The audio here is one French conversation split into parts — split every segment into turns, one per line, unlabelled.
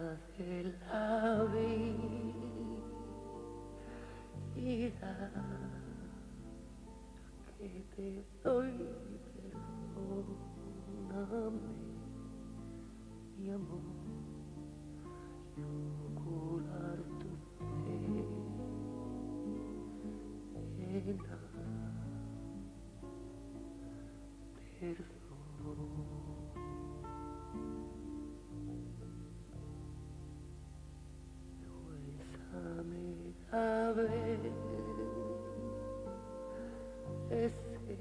de la vida que te doy, perdóname, mi amor, y ocular tu pena, perdón. Bésame a ver ese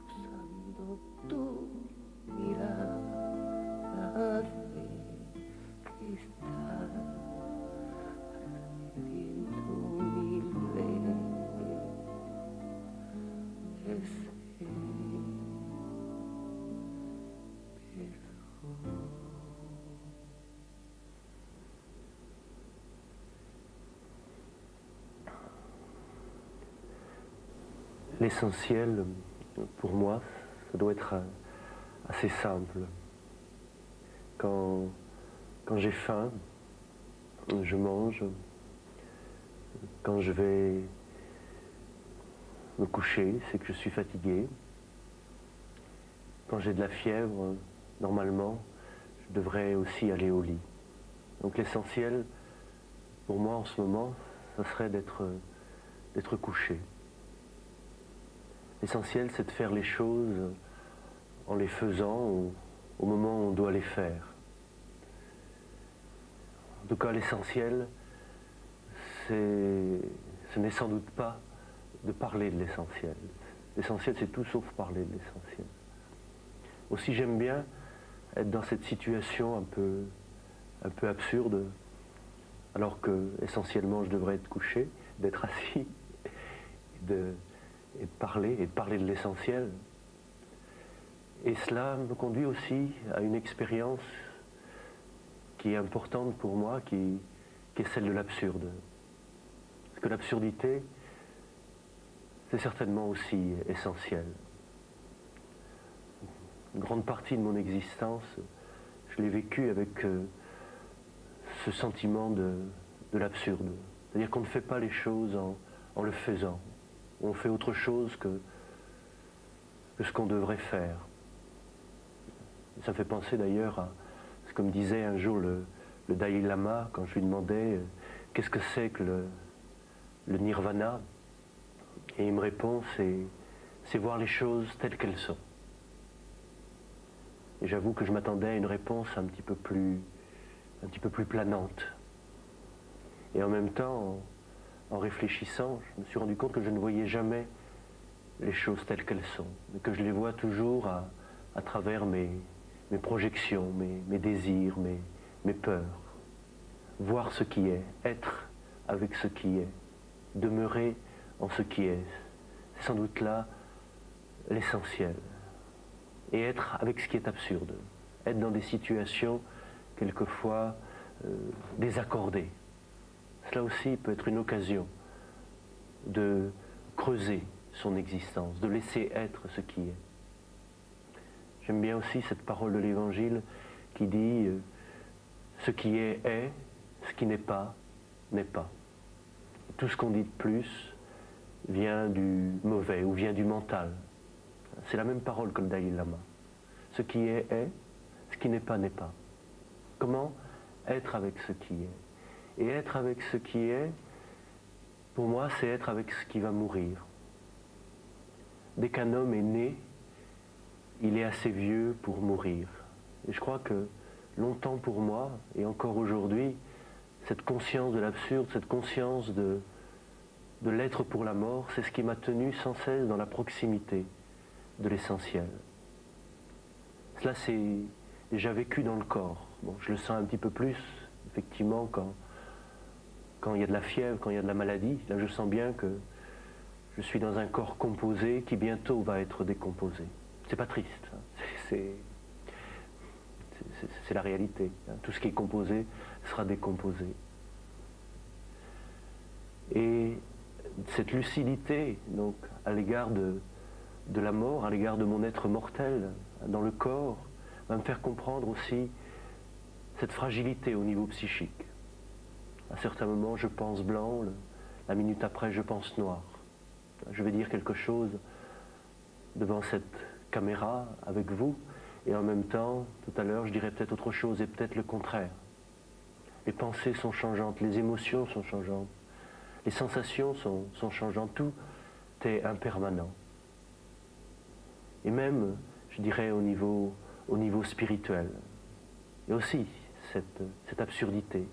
cruzando tu mirada de cristal, ardiendo mil veces ese perdón.
L'essentiel, pour moi, ça doit être assez simple. Quand j'ai faim, je mange. Quand je vais me coucher, c'est que je suis fatigué. Quand j'ai de la fièvre, normalement, je devrais aussi aller au lit. Donc l'essentiel, pour moi en ce moment, ça serait d'être couché. L'essentiel, c'est de faire les choses en les faisant au moment où on doit les faire. En tout cas, l'essentiel, ce n'est sans doute pas de parler de l'essentiel. L'essentiel, c'est tout sauf parler de l'essentiel. Aussi, j'aime bien être dans cette situation un peu absurde, alors que essentiellement je devrais être couché, d'être assis, et de parler de l'essentiel. Et cela me conduit aussi à une expérience qui est importante pour moi, qui est celle de l'absurde. Parce que l'absurdité, c'est certainement aussi essentiel. Une grande partie de mon existence, je l'ai vécue avec ce sentiment de l'absurde. C'est-à-dire qu'on ne fait pas les choses en le faisant. On fait autre chose que ce qu'on devrait faire. Ça me fait penser d'ailleurs à ce que me disait un jour le Dalai Lama quand je lui demandais qu'est-ce que c'est que le nirvana, et il me répond c'est voir les choses telles qu'elles sont. Et j'avoue que je m'attendais à une réponse un petit peu plus planante. Et en même temps, en réfléchissant, je me suis rendu compte que je ne voyais jamais les choses telles qu'elles sont, mais que je les vois toujours à travers mes projections, mes désirs, mes peurs. Voir ce qui est, être avec ce qui est, demeurer en ce qui est, c'est sans doute là l'essentiel. Et être avec ce qui est absurde, être dans des situations quelquefois désaccordées. Cela aussi peut être une occasion de creuser son existence, de laisser être ce qui est. J'aime bien aussi cette parole de l'Évangile qui dit ce qui est, ce qui n'est pas, n'est pas. Tout ce qu'on dit de plus vient du mauvais ou vient du mental. C'est la même parole que le Dalai Lama. Ce qui est, ce qui n'est pas, n'est pas. Comment être avec ce qui est? Et être avec ce qui est, pour moi, c'est être avec ce qui va mourir. Dès qu'un homme est né, il est assez vieux pour mourir. Et je crois que longtemps pour moi, et encore aujourd'hui, cette conscience de l'absurde, cette conscience de l'être pour la mort, c'est ce qui m'a tenu sans cesse dans la proximité de l'essentiel. Cela c'est déjà vécu dans le corps. Bon, je le sens un petit peu plus, effectivement, quand il y a de la fièvre, quand il y a de la maladie. Là, je sens bien que je suis dans un corps composé qui bientôt va être décomposé. C'est pas triste, hein. C'est la réalité. Hein. Tout ce qui est composé sera décomposé. Et cette lucidité, donc, à l'égard de la mort, à l'égard de mon être mortel dans le corps, va me faire comprendre aussi cette fragilité au niveau psychique. À certains moments, je pense blanc, la minute après, je pense noir. Je vais dire quelque chose devant cette caméra avec vous, et en même temps, tout à l'heure, je dirais peut-être autre chose et peut-être le contraire. Les pensées sont changeantes, les émotions sont changeantes, les sensations sont changeantes, tout est impermanent. Et même, je dirais, au niveau spirituel. Et aussi, cette absurdité.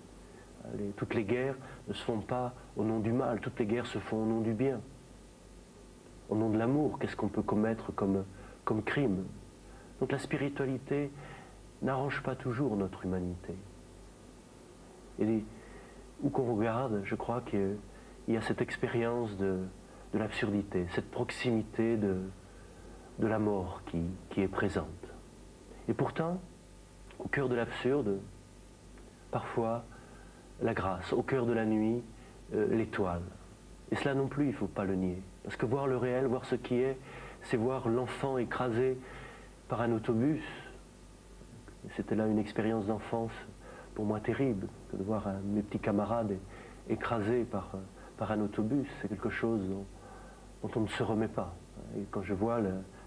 Toutes les guerres ne se font pas au nom du mal, toutes les guerres se font au nom du bien. Au nom de l'amour, qu'est-ce qu'on peut commettre comme crime? Donc la spiritualité n'arrange pas toujours notre humanité. Et où qu'on regarde, je crois qu'il y a cette expérience de l'absurdité, cette proximité de la mort qui est présente. Et pourtant, au cœur de l'absurde, parfois, la grâce, au cœur de la nuit, l'étoile. Et cela non plus, il ne faut pas le nier. Parce que voir le réel, voir ce qui est, c'est voir l'enfant écrasé par un autobus. C'était là une expérience d'enfance pour moi terrible, que de voir mes petits camarades écrasés par un autobus. C'est quelque chose dont on ne se remet pas. Et quand je vois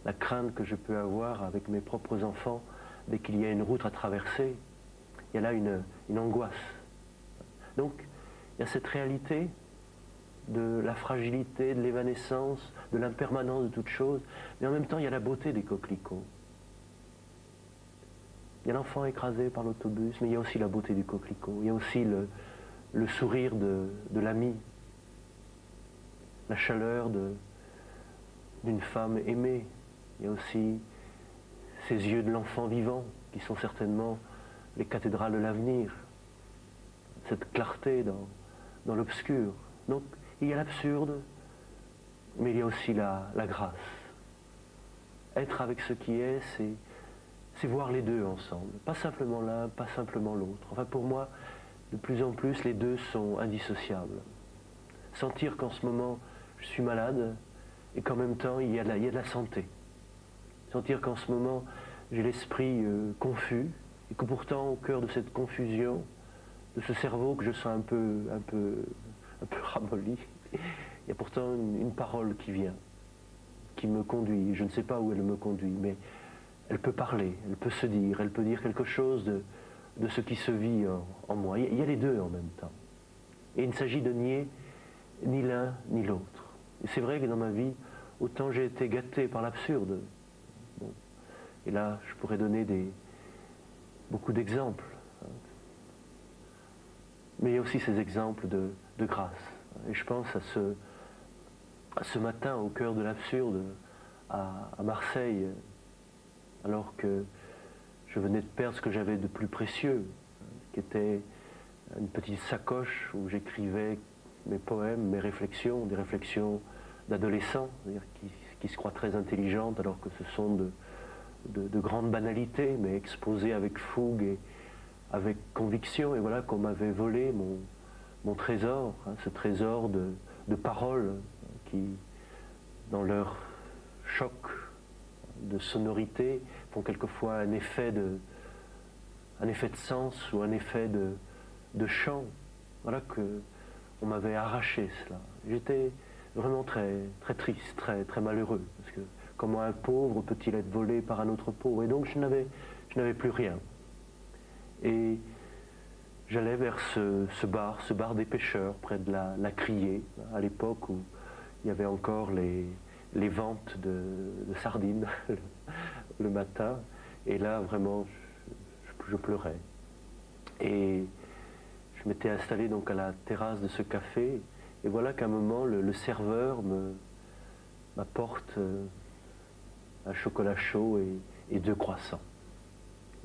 la crainte que je peux avoir avec mes propres enfants, dès qu'il y a une route à traverser, il y a là une angoisse. Donc, il y a cette réalité de la fragilité, de l'évanescence, de l'impermanence de toute chose, mais en même temps, il y a la beauté des coquelicots. Il y a l'enfant écrasé par l'autobus, mais il y a aussi la beauté du coquelicot. Il y a aussi le sourire de l'ami, la chaleur d'une femme aimée. Il y a aussi ces yeux de l'enfant vivant, qui sont certainement les cathédrales de l'avenir. Cette clarté dans l'obscur. Donc, il y a l'absurde, mais il y a aussi la grâce. Être avec ce qui est, c'est voir les deux ensemble. Pas simplement l'un, pas simplement l'autre. Enfin, pour moi, de plus en plus, les deux sont indissociables. Sentir qu'en ce moment, je suis malade et qu'en même temps, il y a de la santé. Sentir qu'en ce moment, j'ai l'esprit confus et que pourtant, au cœur de cette confusion, de ce cerveau que je sens un peu ramolli, il y a pourtant une parole qui vient, qui me conduit. Je ne sais pas où elle me conduit, mais elle peut parler, elle peut se dire, elle peut dire quelque chose de ce qui se vit en moi. Il y a les deux en même temps. Et il ne s'agit de nier ni l'un ni l'autre. Et c'est vrai que dans ma vie, autant j'ai été gâté par l'absurde. Bon. Et là, je pourrais donner beaucoup d'exemples. Mais il y a aussi ces exemples de grâce. Et je pense à ce matin au cœur de l'absurde, à Marseille, alors que je venais de perdre ce que j'avais de plus précieux, qui était une petite sacoche où j'écrivais mes poèmes, mes réflexions, des réflexions d'adolescents, c'est-à-dire qui se croient très intelligentes alors que ce sont de grandes banalités, mais exposées avec fougue et avec conviction. Et voilà qu'on m'avait volé mon trésor, ce trésor de paroles qui, dans leur choc de sonorité, font quelquefois un effet de sens ou un effet de chant. Voilà qu'on m'avait arraché cela. J'étais vraiment très, très triste, très, très malheureux, parce que comment un pauvre peut-il être volé par un autre pauvre? Et donc je n'avais plus rien. Et j'allais vers ce bar des pêcheurs, près de la Criée, à l'époque où il y avait encore les ventes de sardines le matin. Et là, vraiment, je pleurais. Et je m'étais installé donc à la terrasse de ce café. Et voilà qu'à un moment, le serveur m'apporte un chocolat chaud et 2 croissants.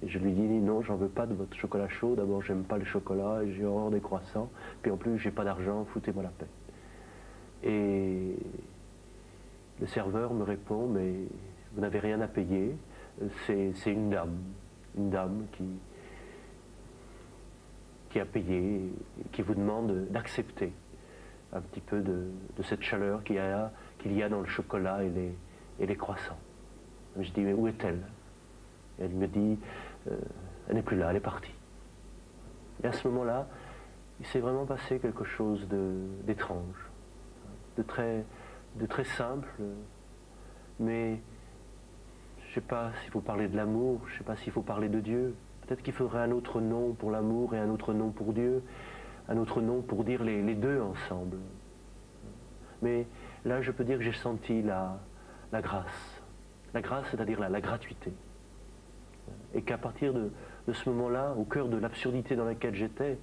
Et je lui dis non, j'en veux pas de votre chocolat chaud. D'abord, j'aime pas le chocolat et j'ai horreur des croissants. Puis en plus, j'ai pas d'argent, foutez-moi la paix. Et le serveur me répond, mais vous n'avez rien à payer. C'est une dame qui a payé, et qui vous demande d'accepter un petit peu de cette chaleur qu'il y a dans le chocolat et les croissants. Je dis, mais où est-elle? Et elle me dit, elle n'est plus là, elle est partie. Et à ce moment-là, il s'est vraiment passé quelque chose d'étrange, de très simple, mais je ne sais pas s'il faut parler de l'amour, je ne sais pas s'il faut parler de Dieu. Peut-être qu'il faudrait un autre nom pour l'amour et un autre nom pour Dieu, un autre nom pour dire les deux ensemble. Mais là, je peux dire que j'ai senti la grâce. La grâce, c'est-à-dire la gratuité. Et qu'à partir de ce moment-là, au cœur de l'absurdité dans laquelle j'étais,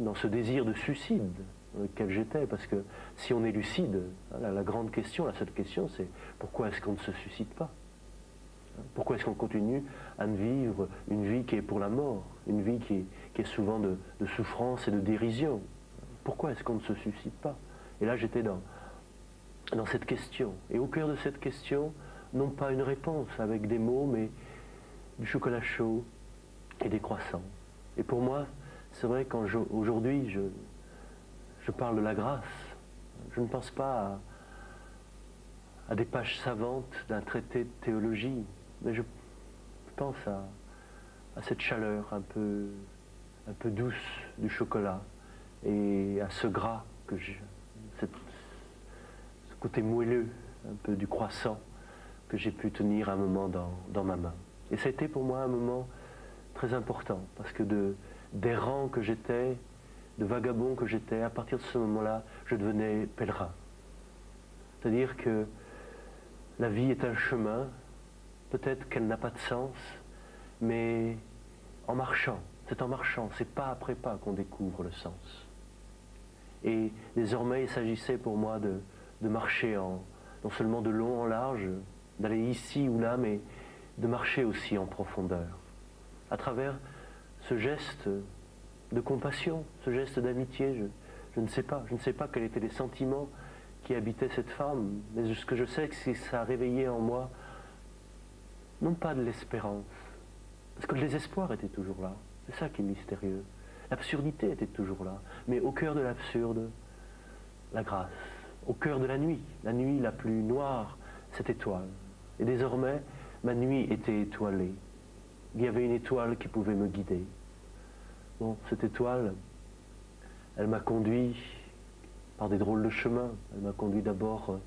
dans ce désir de suicide dans lequel j'étais, parce que si on est lucide, la grande question, la seule question, c'est pourquoi est-ce qu'on ne se suicide pas? Pourquoi est-ce qu'on continue à vivre une vie qui est pour la mort, une vie qui est souvent de souffrance et de dérision? Pourquoi est-ce qu'on ne se suicide pas? Et là, j'étais dans cette question. Et au cœur de cette question, non pas une réponse avec des mots, mais du chocolat chaud et des croissants. Et pour moi, c'est vrai, quand aujourd'hui je parle de la grâce, je ne pense pas à des pages savantes d'un traité de théologie, mais je pense à cette chaleur un peu douce du chocolat et à ce gras ce côté moelleux un peu du croissant que j'ai pu tenir un moment dans ma main. Et ça a été pour moi un moment très important, parce que d'errant que j'étais, de vagabond que j'étais, à partir de ce moment-là, je devenais pèlerin. C'est-à-dire que la vie est un chemin, peut-être qu'elle n'a pas de sens, mais en marchant, c'est pas après pas qu'on découvre le sens. Et désormais, il s'agissait pour moi de marcher non seulement de long en large, d'aller ici ou là, mais de marcher aussi en profondeur, à travers ce geste de compassion, ce geste d'amitié. Je ne sais pas quels étaient les sentiments qui habitaient cette femme, mais ce que je sais, c'est que ça a réveillé en moi, non pas de l'espérance, parce que le désespoir était toujours là, c'est ça qui est mystérieux, l'absurdité était toujours là, mais au cœur de l'absurde, la grâce, au cœur de la nuit la plus noire, cette étoile. Et désormais, ma nuit était étoilée, il y avait une étoile qui pouvait me guider. Bon, cette étoile, elle m'a conduit par des drôles de chemins. Elle m'a conduit d'abord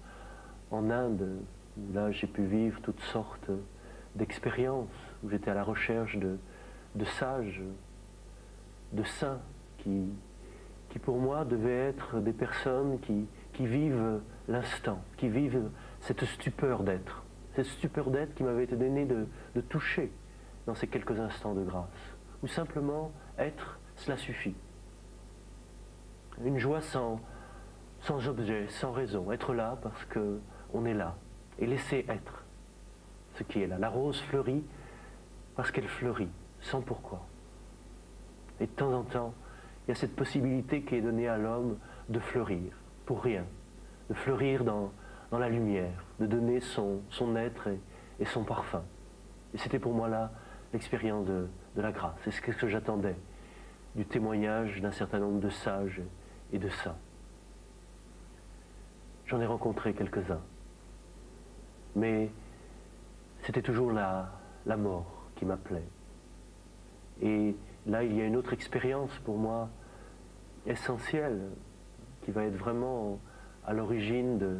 en Inde, où là j'ai pu vivre toutes sortes d'expériences, où j'étais à la recherche de sages, de saints, qui pour moi devaient être des personnes qui vivent l'instant, qui vivent cette stupeur d'être qui m'avait été donnée de toucher dans ces quelques instants de grâce, ou simplement être, cela suffit. Une joie sans objet, sans raison, être là parce qu'on est là, et laisser être ce qui est là. La rose fleurit parce qu'elle fleurit, sans pourquoi. Et de temps en temps, il y a cette possibilité qui est donnée à l'homme de fleurir, pour rien, de fleurir dans la lumière, de donner son être et son parfum. Et c'était pour moi là l'expérience de la grâce. C'est ce que j'attendais du témoignage d'un certain nombre de sages et de saints. J'en ai rencontré quelques-uns, mais c'était toujours la mort qui m'appelait. Et là, il y a une autre expérience pour moi essentielle, qui va être vraiment à l'origine de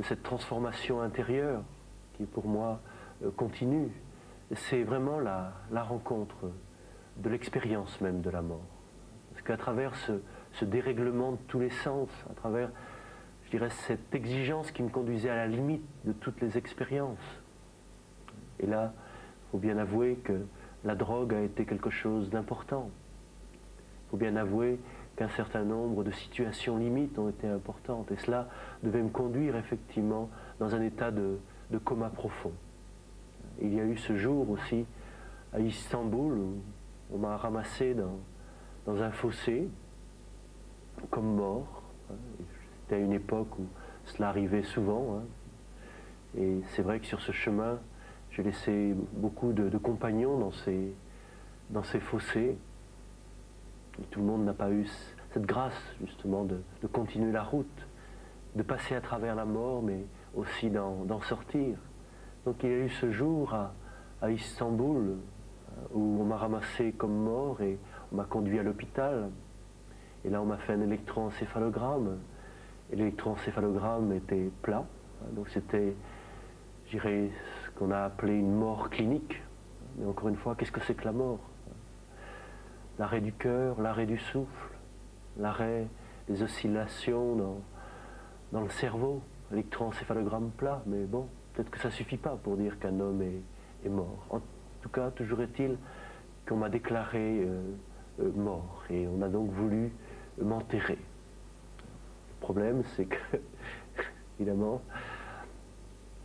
cette transformation intérieure, qui pour moi continue. C'est vraiment la rencontre de l'expérience même de la mort. Parce qu'à travers ce dérèglement de tous les sens, à travers, je dirais, cette exigence qui me conduisait à la limite de toutes les expériences, et là, il faut bien avouer que la drogue a été quelque chose d'important. Il faut bien avouer qu'un certain nombre de situations limites ont été importantes. Et cela devait me conduire effectivement dans un état de coma profond. Il y a eu ce jour aussi à Istanbul où on m'a ramassé dans un fossé comme mort. C'était à une époque où cela arrivait souvent. Et c'est vrai que sur ce chemin, j'ai laissé beaucoup de compagnons dans ces fossés. Et tout le monde n'a pas eu cette grâce justement de continuer la route, de passer à travers la mort, mais aussi d'en sortir. Donc il y a eu ce jour à Istanbul où on m'a ramassé comme mort et on m'a conduit à l'hôpital, et là on m'a fait un électroencéphalogramme, et l'électroencéphalogramme était plat, donc c'était, je dirais, ce qu'on a appelé une mort clinique. Mais encore une fois, qu'est-ce que c'est que la mort? L'arrêt du cœur, l'arrêt du souffle, l'arrêt des oscillations dans le cerveau, électroencéphalogramme plat, mais bon, peut-être que ça ne suffit pas pour dire qu'un homme est mort. En tout cas, toujours est-il qu'on m'a déclaré mort, et on a donc voulu m'enterrer. Le problème, c'est que, évidemment,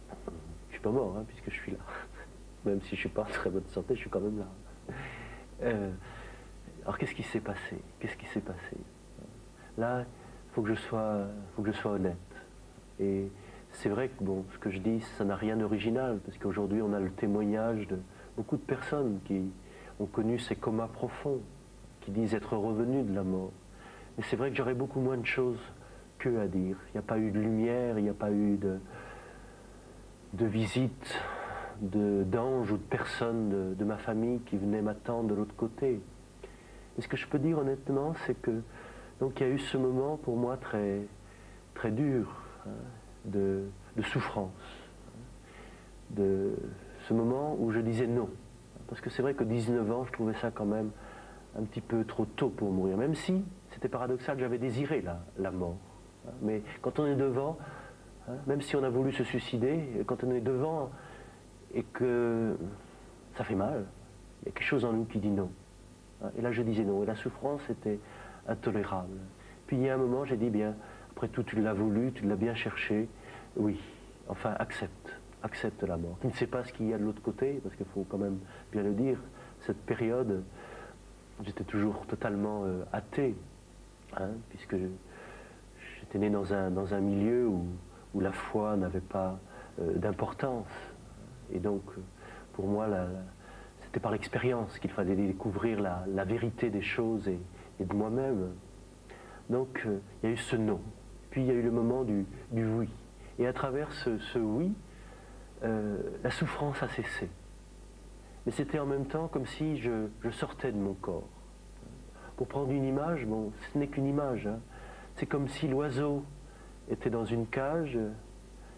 je ne suis pas mort, puisque je suis là. Même si je ne suis pas en très bonne santé, je suis quand même là. Alors qu'est-ce qui s'est passé? Qu'est-ce qui s'est passé? Là, il faut que je sois honnête. Et c'est vrai que bon, ce que je dis, ça n'a rien d'original, parce qu'aujourd'hui, on a le témoignage de beaucoup de personnes qui ont connu ces comas profonds, qui disent être revenus de la mort. Mais c'est vrai que j'aurais beaucoup moins de choses qu'eux à dire. Il n'y a pas eu de lumière, il n'y a pas eu de visite d'anges ou de personnes de ma famille qui venaient m'attendre de l'autre côté. Et ce que je peux dire honnêtement, c'est que donc il y a eu ce moment pour moi très, très dur, de souffrance, de ce moment où je disais non. Parce que c'est vrai que 19 ans, je trouvais ça quand même un petit peu trop tôt pour mourir, même si c'était paradoxal, j'avais désiré la mort. Mais quand on est devant, même si on a voulu se suicider, quand on est devant et que ça fait mal, il y a quelque chose en nous qui dit non. Et là je disais non, et la souffrance était intolérable. Puis il y a un moment, j'ai dit bien, après tout tu l'as voulu, tu l'as bien cherché, oui, enfin accepte la mort. Tu ne sais pas ce qu'il y a de l'autre côté, parce qu'il faut quand même bien le dire, cette période, j'étais toujours totalement athée, puisque j'étais né dans un milieu où la foi n'avait pas d'importance. Et donc, pour moi, c'était par l'expérience qu'il fallait découvrir la vérité des choses et de moi-même. Donc, il y a eu ce non. Puis, il y a eu le moment du oui. Et à travers ce oui, la souffrance a cessé. Mais c'était en même temps comme si je sortais de mon corps. Pour prendre une image, bon, ce n'est qu'une image. C'est comme si l'oiseau était dans une cage,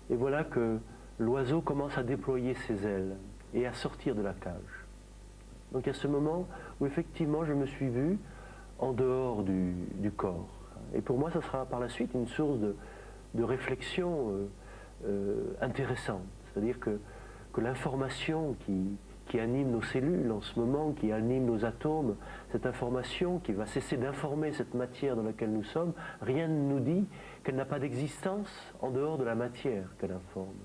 et voilà que l'oiseau commence à déployer ses ailes et à sortir de la cage. Donc il y a ce moment où effectivement je me suis vu en dehors du corps. Et pour moi, ça sera par la suite une source de réflexion intéressante. C'est-à-dire que l'information qui anime nos cellules en ce moment, qui anime nos atomes, cette information qui va cesser d'informer cette matière dans laquelle nous sommes, rien ne nous dit qu'elle n'a pas d'existence en dehors de la matière qu'elle informe.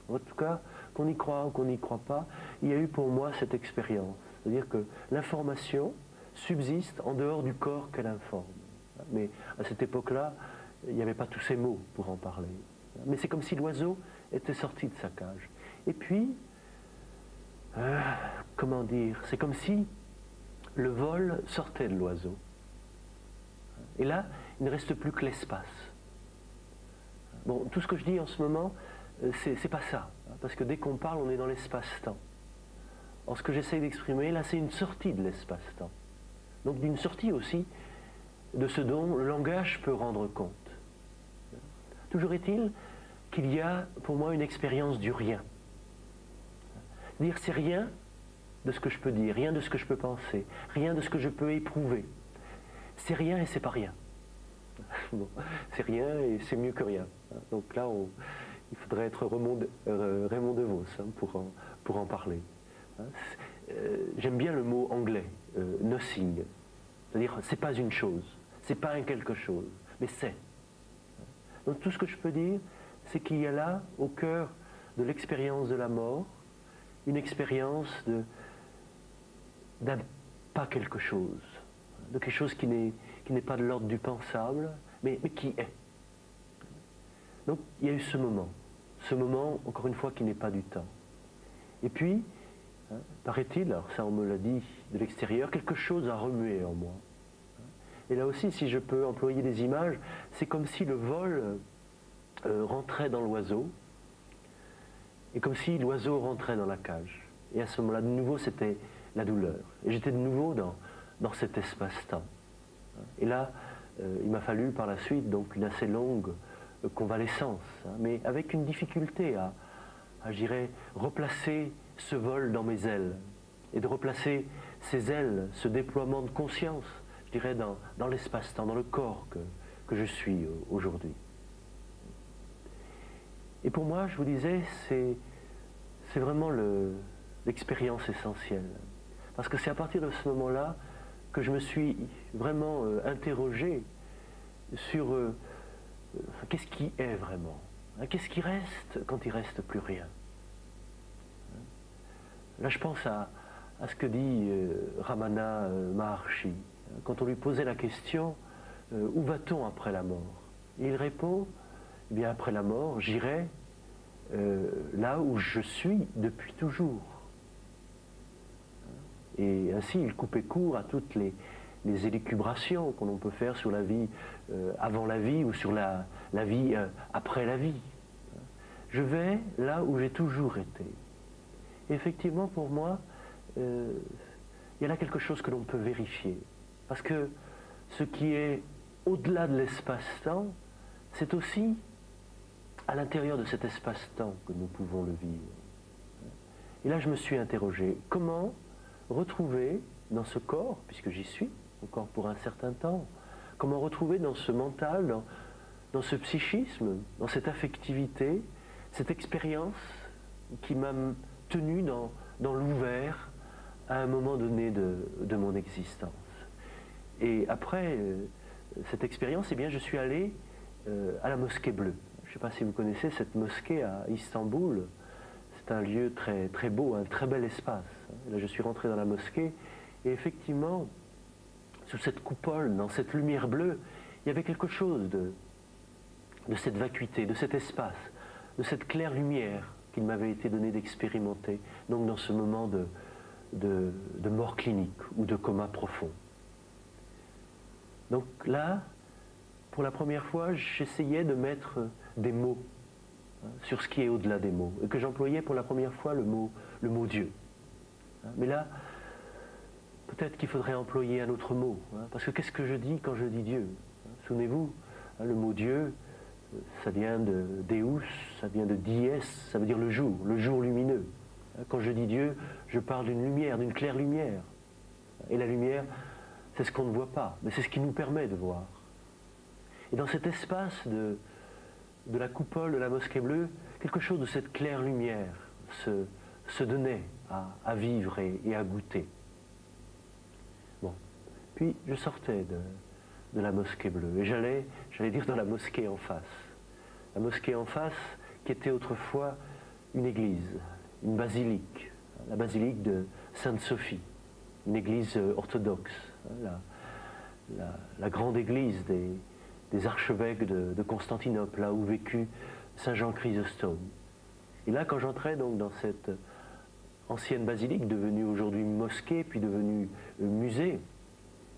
En tout cas, qu'on y croit ou qu'on n'y croit pas, il y a eu pour moi cette expérience. C'est-à-dire que l'information subsiste en dehors du corps qu'elle informe. Mais à cette époque-là, il n'y avait pas tous ces mots pour en parler. Mais c'est comme si l'oiseau était sorti de sa cage. Et puis, comment dire, c'est comme si le vol sortait de l'oiseau. Et là, il ne reste plus que l'espace. Bon, tout ce que je dis en ce moment, c'est pas ça. Parce que dès qu'on parle, on est dans l'espace-temps. Or, ce que j'essaie d'exprimer, là, c'est une sortie de l'espace-temps. Donc, d'une sortie aussi de ce dont le langage peut rendre compte. Toujours est-il qu'il y a, pour moi, une expérience du rien. Dire c'est rien de ce que je peux dire, rien de ce que je peux penser, rien de ce que je peux éprouver. C'est rien et c'est pas rien. Bon, c'est rien et c'est mieux que rien. Donc là, il faudrait être Raymond DeVos pour en parler. J'aime bien le mot anglais, nothing. C'est-à-dire, c'est pas une chose, c'est pas un quelque chose, mais c'est. Donc tout ce que je peux dire, c'est qu'il y a là, au cœur de l'expérience de la mort, une expérience d'un pas quelque chose, de quelque chose qui n'est pas de l'ordre du pensable, mais qui est. Donc il y a eu ce moment, encore une fois, qui n'est pas du temps. Et puis, paraît-il, alors ça on me l'a dit de l'extérieur, quelque chose a remué en moi. Et là aussi, si je peux employer des images, c'est comme si le vol rentrait dans l'oiseau, et comme si l'oiseau rentrait dans la cage. Et à ce moment-là, de nouveau, c'était la douleur. Et j'étais de nouveau dans cet espace-temps. Et là, il m'a fallu par la suite donc une assez longue convalescence, mais avec une difficulté à, je dirais, replacer ce vol dans mes ailes, et de replacer ces ailes, ce déploiement de conscience, je dirais, dans l'espace-temps, dans le corps que je suis aujourd'hui. Et pour moi, je vous disais, c'est vraiment l'expérience essentielle. Parce que c'est à partir de ce moment-là que je me suis vraiment interrogé sur qu'est-ce qui est vraiment, qu'est-ce qui reste quand il ne reste plus rien. Là, je pense à ce que dit Ramana Maharshi, quand on lui posait la question où va-t-on après la mort? Et il répond, eh bien après la mort, j'irai là où je suis depuis toujours. Et ainsi, il coupait court à toutes les élucubrations que l'on peut faire sur la vie avant la vie ou sur la vie après la vie. Je vais là où j'ai toujours été. Et effectivement, pour moi, il y a là quelque chose que l'on peut vérifier. Parce que ce qui est au-delà de l'espace-temps, c'est aussi à l'intérieur de cet espace-temps que nous pouvons le vivre. Et là, je me suis interrogé, comment retrouver dans ce corps, puisque j'y suis encore pour un certain temps, comment retrouver dans ce mental, dans ce psychisme, dans cette affectivité, cette expérience qui m'a tenu dans l'ouvert à un moment donné de mon existence. Et après cette expérience, eh bien, je suis allé à la Mosquée Bleue. Je ne sais pas si vous connaissez cette mosquée à Istanbul. C'est un lieu très, très beau, un très bel espace. Là, je suis rentré dans la mosquée et effectivement, sous cette coupole, dans cette lumière bleue, il y avait quelque chose de cette vacuité, de cet espace, de cette claire lumière qu'il m'avait été donné d'expérimenter, donc dans ce moment de mort clinique ou de coma profond. Donc là, pour la première fois, j'essayais de mettre des mots sur ce qui est au-delà des mots, et que j'employais pour la première fois le mot Dieu. Mais là, peut-être qu'il faudrait employer un autre mot, parce que qu'est-ce que je dis quand je dis Dieu? Souvenez-vous, le mot Dieu, ça vient de Deus, ça vient de dies, ça veut dire le jour lumineux. Quand je dis Dieu, je parle d'une lumière, d'une claire lumière. Et la lumière, c'est ce qu'on ne voit pas, mais c'est ce qui nous permet de voir. Et dans cet espace de la coupole de la Mosquée Bleue, quelque chose de cette claire lumière se donnait à vivre et à goûter. Bon. Puis je sortais de la Mosquée Bleue et j'allais dire dans la mosquée en face. La mosquée en face qui était autrefois une église, une basilique, la basilique de Sainte-Sophie, une église orthodoxe, la grande église des archevêques de Constantinople, là où vécut Saint Jean Chrysostome. Et là, quand j'entrais donc dans cette ancienne basilique, devenue aujourd'hui mosquée, puis devenue musée,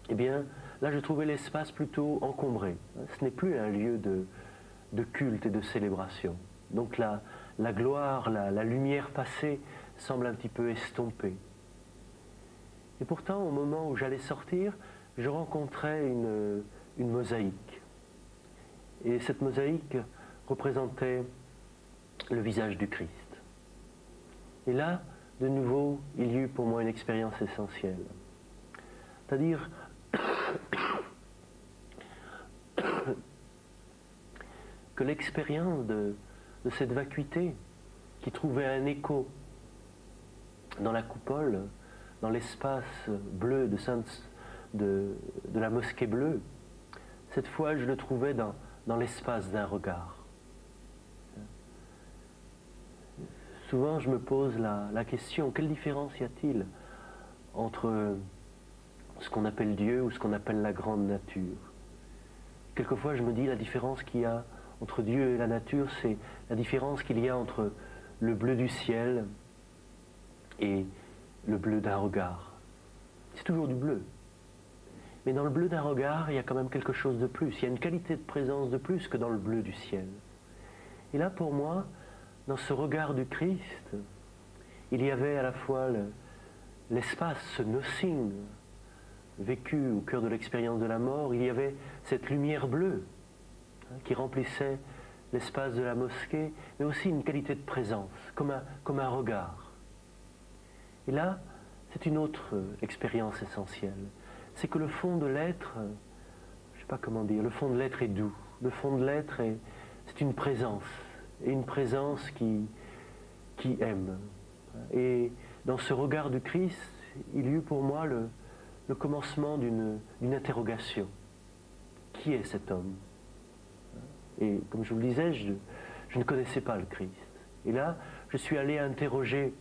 eh bien, là, je trouvais l'espace plutôt encombré. Ce n'est plus un lieu de culte et de célébration. Donc la gloire, la lumière passée semble un petit peu estompée. Et pourtant, au moment où j'allais sortir, je rencontrais une mosaïque. Et cette mosaïque représentait le visage du Christ. Et là, de nouveau, il y eut pour moi une expérience essentielle. C'est-à-dire que l'expérience de cette vacuité qui trouvait un écho dans la coupole, dans l'espace bleu de la Mosquée Bleue, cette fois je le trouvais dans l'espace d'un regard. Souvent je me pose la question, quelle différence y a-t-il entre ce qu'on appelle Dieu ou ce qu'on appelle la grande nature? Quelquefois je me dis la différence qu'il y a entre Dieu et la nature, c'est la différence qu'il y a entre le bleu du ciel et le bleu d'un regard. C'est toujours du bleu. Mais dans le bleu d'un regard, il y a quand même quelque chose de plus. Il y a une qualité de présence de plus que dans le bleu du ciel. Et là, pour moi, dans ce regard du Christ, il y avait à la fois l'espace, ce nothing, vécu au cœur de l'expérience de la mort, il y avait cette lumière bleue qui remplissait l'espace de la mosquée, mais aussi une qualité de présence, comme un regard. Et là, c'est une autre expérience essentielle. C'est que le fond de l'être, je ne sais pas comment dire, le fond de l'être est doux. Le fond de l'être, c'est une présence, et une présence qui aime. Et dans ce regard du Christ, il y eut pour moi le commencement d'une interrogation. Qui est cet homme? Et comme je vous le disais, je ne connaissais pas le Christ. Et là, je suis allé interroger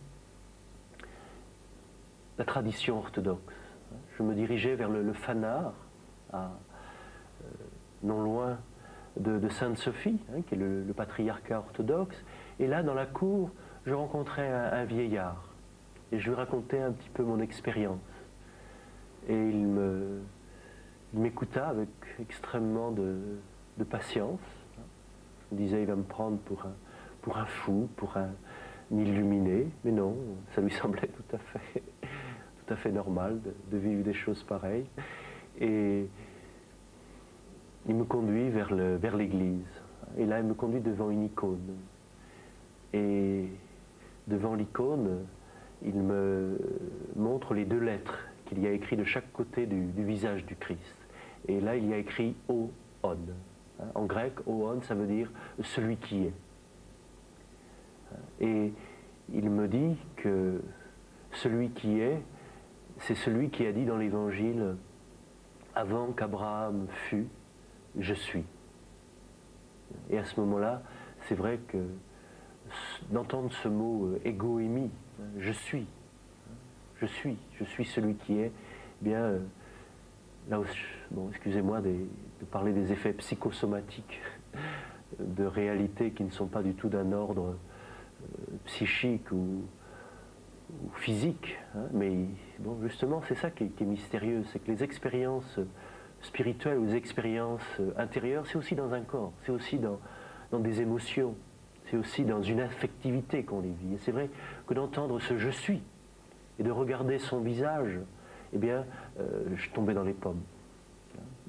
la tradition orthodoxe. Je me dirigeais vers le Fanard, non loin de Sainte-Sophie, qui est le patriarcat orthodoxe. Et là, dans la cour, je rencontrais un vieillard. Et je lui racontais un petit peu mon expérience. Et il m'écouta avec extrêmement de patience. Il me disait, il va me prendre pour un fou, pour un illuminé. Mais non, ça lui semblait tout à fait normal de vivre des choses pareilles. Et il me conduit vers l'église. Et là, il me conduit devant une icône. Et devant l'icône, il me montre les 2 lettres qu'il y a écrites de chaque côté du visage du Christ. Et là, il y a écrit « Oon ». En grec, « Oon », ça veut dire « celui qui est ». Et il me dit que celui qui est, c'est celui qui a dit dans l'Évangile « Avant qu'Abraham fût, je suis ». Et à ce moment-là, c'est vrai que d'entendre ce mot égoémie, je suis celui qui est, eh bien, là aussi, bon, excusez-moi de parler des effets psychosomatiques de réalités qui ne sont pas du tout d'un ordre psychique ou physique, mais bon, justement, c'est ça qui est mystérieux, c'est que les expériences spirituelles ou les expériences intérieures, c'est aussi dans un corps, c'est aussi dans des émotions, c'est aussi dans une affectivité qu'on les vit. Et c'est vrai que d'entendre ce « je suis » et de regarder son visage, eh bien, je tombais dans les pommes.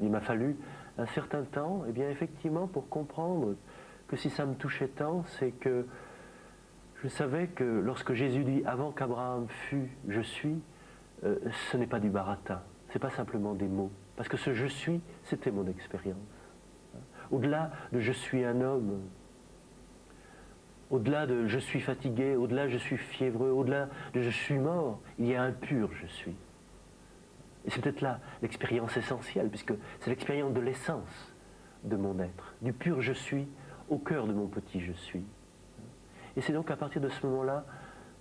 Il m'a fallu un certain temps, eh bien, effectivement, pour comprendre que si ça me touchait tant, c'est que je savais que lorsque Jésus dit « Avant qu'Abraham fût, je suis », ce n'est pas du baratin, ce n'est pas simplement des mots. Parce que ce « je suis », c'était mon expérience. Au-delà de « je suis un homme », au-delà de « je suis fatigué », au-delà de « je suis fiévreux », au-delà de « je suis mort », il y a un pur « je suis ». Et c'est peut-être là l'expérience essentielle, puisque c'est l'expérience de l'essence de mon être, du pur « je suis » au cœur de mon petit « je suis ». Et c'est donc à partir de ce moment-là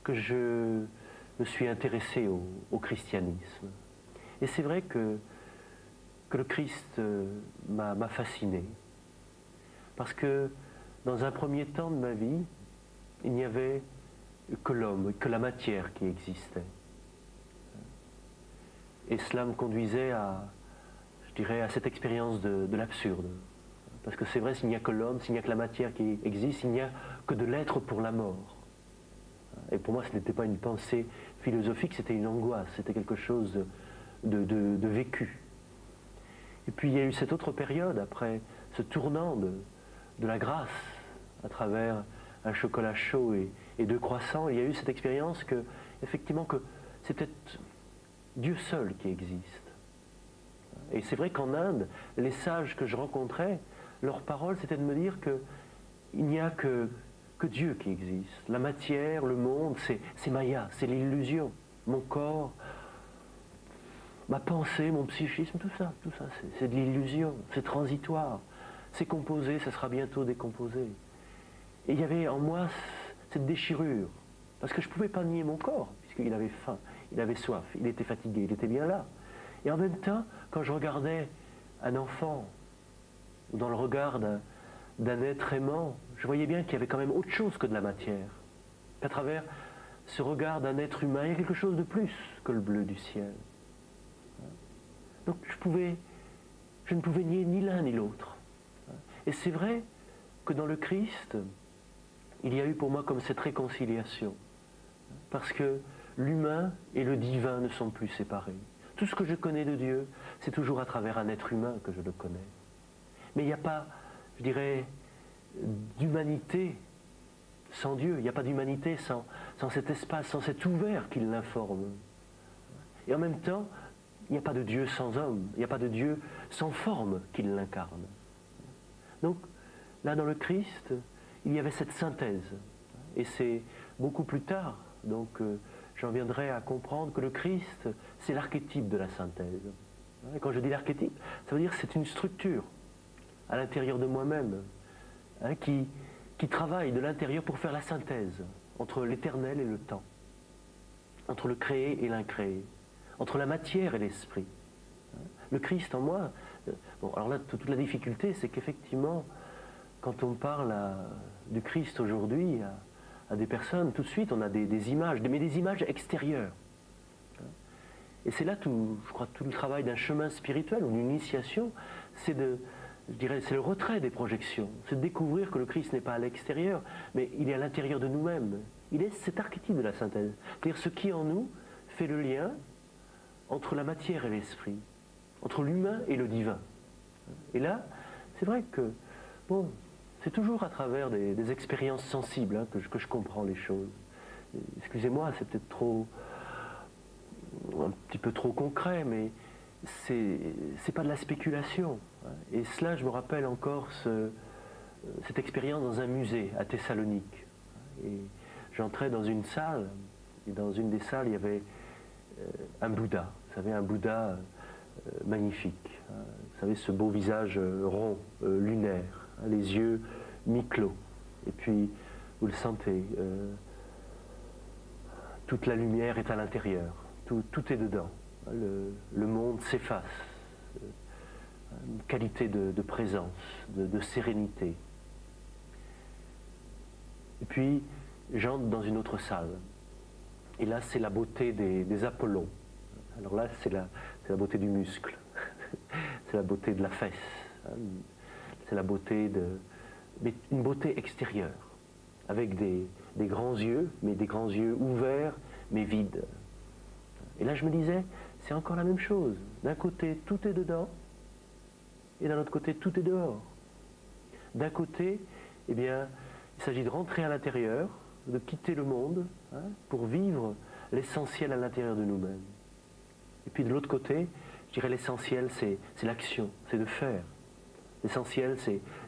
que je me suis intéressé au christianisme. Et c'est vrai que le Christ m'a fasciné, parce que dans un premier temps de ma vie, il n'y avait que l'homme, que la matière qui existait. Et cela me conduisait je dirais, à cette expérience de l'absurde. Parce que c'est vrai, s'il n'y a que l'homme, s'il n'y a que la matière qui existe, il n'y a que de l'être pour la mort. Et pour moi, ce n'était pas une pensée philosophique, c'était une angoisse, c'était quelque chose de vécu. Et puis il y a eu cette autre période, après ce tournant de la grâce, à travers un chocolat chaud et 2 croissants, il y a eu cette expérience que, effectivement, que c'est peut-être Dieu seul qui existe. Et c'est vrai qu'en Inde, les sages que je rencontrais, leur parole, c'était de me dire qu'il n'y a que Dieu qui existe. La matière, le monde, c'est Maya, c'est l'illusion. Mon corps, ma pensée, mon psychisme, tout ça, c'est de l'illusion, c'est transitoire. C'est composé, ça sera bientôt décomposé. Et il y avait en moi cette déchirure, parce que je ne pouvais pas nier mon corps, puisqu'il avait faim, il avait soif, il était fatigué, il était bien là. Et en même temps, quand je regardais un enfant, ou dans le regard d'un être aimant, je voyais bien qu'il y avait quand même autre chose que de la matière. Qu'à travers ce regard d'un être humain, il y a quelque chose de plus que le bleu du ciel. Donc je ne pouvais nier ni l'un ni l'autre. Et c'est vrai que dans le Christ, il y a eu pour moi comme cette réconciliation. Parce que l'humain et le divin ne sont plus séparés. Tout ce que je connais de Dieu, c'est toujours à travers un être humain que je le connais. Mais il n'y a pas, je dirais, d'humanité sans Dieu. Il n'y a pas d'humanité sans cet espace, sans cet ouvert qui l'informe. Et en même temps, il n'y a pas de Dieu sans homme. Il n'y a pas de Dieu sans forme qui l'incarne. Donc, là, dans le Christ, il y avait cette synthèse. Et c'est beaucoup plus tard, donc j'en viendrai à comprendre que le Christ, c'est l'archétype de la synthèse. Et quand je dis l'archétype, ça veut dire que c'est une structure à l'intérieur de moi-même, qui travaille de l'intérieur pour faire la synthèse entre l'éternel et le temps, entre le créé et l'incréé, entre la matière et l'esprit. Le Christ en moi, bon, alors là, toute la difficulté, c'est qu'effectivement, quand on parle du Christ aujourd'hui à des personnes, tout de suite, on a des images, mais des images extérieures. Et c'est là, je crois, tout le travail d'un chemin spirituel ou d'une initiation, c'est le retrait des projections. C'est de découvrir que le Christ n'est pas à l'extérieur, mais il est à l'intérieur de nous-mêmes. Il est cet archétype de la synthèse. C'est-à-dire ce qui en nous fait le lien entre la matière et l'esprit, entre l'humain et le divin. Et là, c'est vrai que, bon, c'est toujours à travers des expériences sensibles que je comprends les choses. Excusez-moi, c'est peut-être un petit peu trop concret, mais c'est pas de la spéculation. Et cela, je me rappelle encore cette expérience dans un musée à Thessalonique. Et j'entrais dans une salle, et dans une des salles, il y avait un Bouddha. Vous savez, un Bouddha magnifique. Vous savez, ce beau visage rond, lunaire, les yeux mi-clos. Et puis, vous le sentez, toute la lumière est à l'intérieur, tout est dedans. Le monde s'efface. Une qualité de présence, de sérénité. Et puis, j'entre dans une autre salle. Et là, c'est la beauté des Apollons. Alors là, c'est la beauté du muscle. C'est la beauté de la fesse. C'est la beauté mais une beauté extérieure, avec des grands yeux, mais des grands yeux ouverts, mais vides. Et là, je me disais, c'est encore la même chose. D'un côté, tout est dedans, et d'un autre côté, tout est dehors. D'un côté, eh bien, il s'agit de rentrer à l'intérieur, de quitter le monde, pour vivre l'essentiel à l'intérieur de nous-mêmes. Et puis de l'autre côté, je dirais l'essentiel, c'est l'action, c'est de faire. L'essentiel,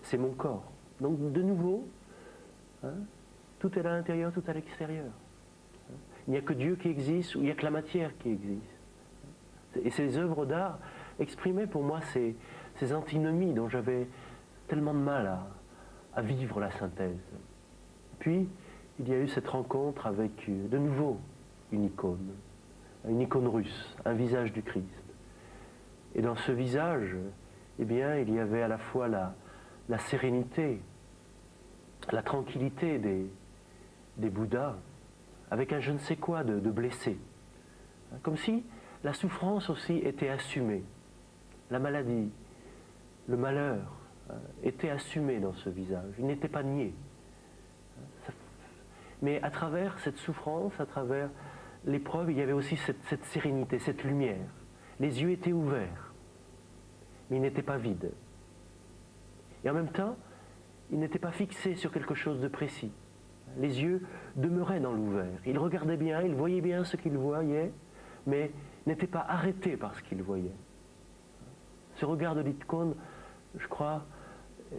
c'est mon corps. Donc de nouveau, tout est à l'intérieur, tout à l'extérieur. Il n'y a que Dieu qui existe, ou il n'y a que la matière qui existe. Et ces œuvres d'art exprimaient pour moi ces antinomies dont j'avais tellement de mal à vivre la synthèse. Puis, il y a eu cette rencontre avec, de nouveau, une icône russe, un visage du Christ. Et dans ce visage, eh bien, il y avait à la fois la sérénité, la tranquillité des Bouddhas, avec un je ne sais quoi de blessé. Comme si la souffrance aussi était assumée. La maladie, le malheur était assumé dans ce visage. Il n'était pas nié. Mais à travers cette souffrance, à travers l'épreuve, il y avait aussi cette sérénité, cette lumière. Les yeux étaient ouverts, mais ils n'étaient pas vides. Et en même temps, ils n'étaient pas fixés sur quelque chose de précis. Les yeux demeuraient dans l'ouvert. Ils regardaient bien, ils voyaient bien ce qu'ils voyaient, mais n'étaient pas arrêtés par ce qu'ils voyaient. Ce regard de l'icône, je crois,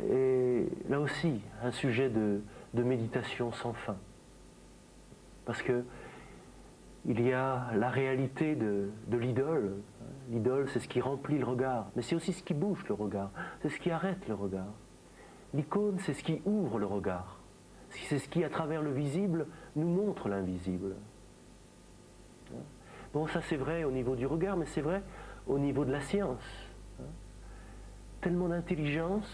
est là aussi un sujet de méditation sans fin. Parce que il y a la réalité de l'idole. L'idole, c'est ce qui remplit le regard, mais c'est aussi ce qui bouge le regard, c'est ce qui arrête le regard. L'icône, c'est ce qui ouvre le regard. C'est ce qui, à travers le visible, nous montre l'invisible. Bon, ça c'est vrai au niveau du regard, mais c'est vrai au niveau de la science. Tellement d'intelligence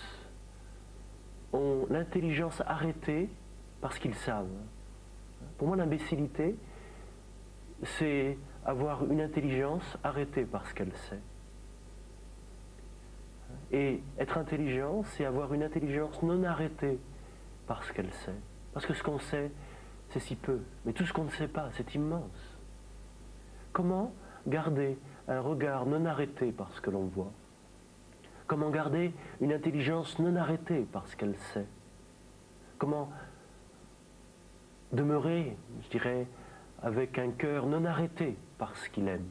ont l'intelligence arrêtée parce qu'ils savent. Pour moi, l'imbécilité, c'est avoir une intelligence arrêtée parce qu'elle sait. Et être intelligent, c'est avoir une intelligence non arrêtée parce qu'elle sait. Parce que ce qu'on sait, c'est si peu. Mais tout ce qu'on ne sait pas, c'est immense. Comment garder un regard non arrêté par ce que l'on voit? Comment garder une intelligence non arrêtée par ce qu'elle sait? Comment demeurer, je dirais, avec un cœur non arrêté par ce qu'il aime?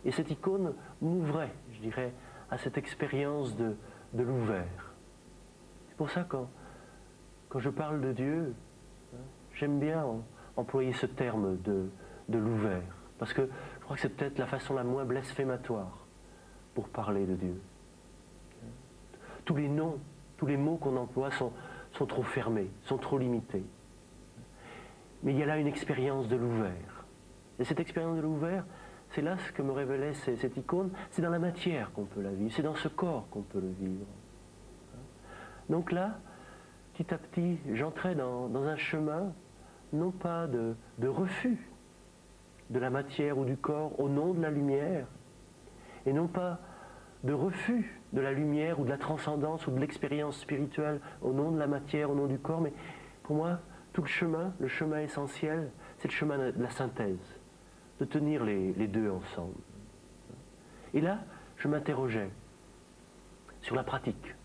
Et cette icône m'ouvrait, je dirais, à cette expérience de l'ouvert. C'est pour ça que quand je parle de Dieu, j'aime bien employer ce terme de l'ouvert, parce que je crois que c'est peut-être la façon la moins blasphématoire pour parler de Dieu. Tous les noms, tous les mots qu'on emploie sont trop fermés, sont trop limités. Mais il y a là une expérience de l'ouvert. Et cette expérience de l'ouvert, c'est là ce que me révélait cette icône, c'est dans la matière qu'on peut la vivre, c'est dans ce corps qu'on peut le vivre. Donc là, petit à petit, j'entrais dans un chemin, non pas de refus de la matière ou du corps au nom de la lumière, et non pas de refus de la lumière ou de la transcendance ou de l'expérience spirituelle au nom de la matière, au nom du corps, mais pour moi, tout le chemin essentiel, c'est le chemin de la synthèse, de tenir les deux ensemble. Et là, je m'interrogeais sur la pratique,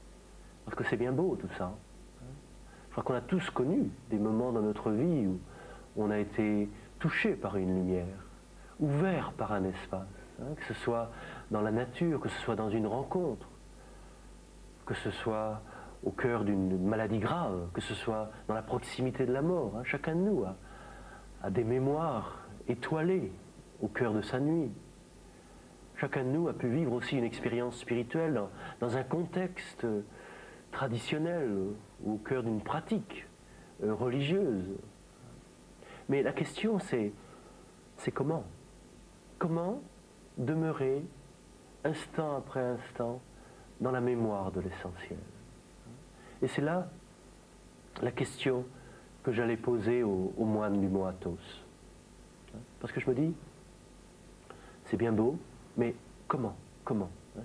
parce que c'est bien beau tout ça. Je crois qu'on a tous connu des moments dans notre vie où on a été touché par une lumière, ouvert par un espace, que ce soit dans la nature, que ce soit dans une rencontre, que ce soit au cœur d'une maladie grave, que ce soit dans la proximité de la mort. Chacun de nous a des mémoires étoilées au cœur de sa nuit. Chacun de nous a pu vivre aussi une expérience spirituelle dans un contexte traditionnel ou au cœur d'une pratique religieuse. Mais la question c'est comment? Comment demeurer instant après instant dans la mémoire de l'essentiel? Et c'est là la question que j'allais poser aux moines du mont Athos. Parce que je me dis, c'est bien beau, mais comment?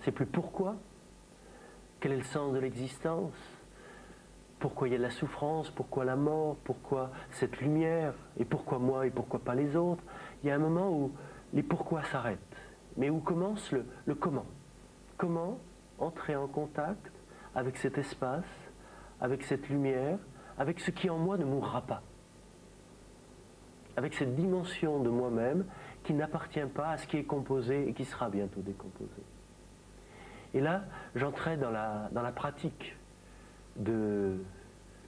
C'est plus pourquoi? Quel est le sens de l'existence? Pourquoi il y a de la souffrance? Pourquoi la mort? Pourquoi cette lumière? Et pourquoi moi et pourquoi pas les autres? Il y a un moment où les pourquoi s'arrêtent, mais où commence le comment. Comment entrer en contact avec cet espace, avec cette lumière, avec ce qui en moi ne mourra pas, avec cette dimension de moi-même qui n'appartient pas à ce qui est composé et qui sera bientôt décomposé. Et là, j'entrais dans la pratique de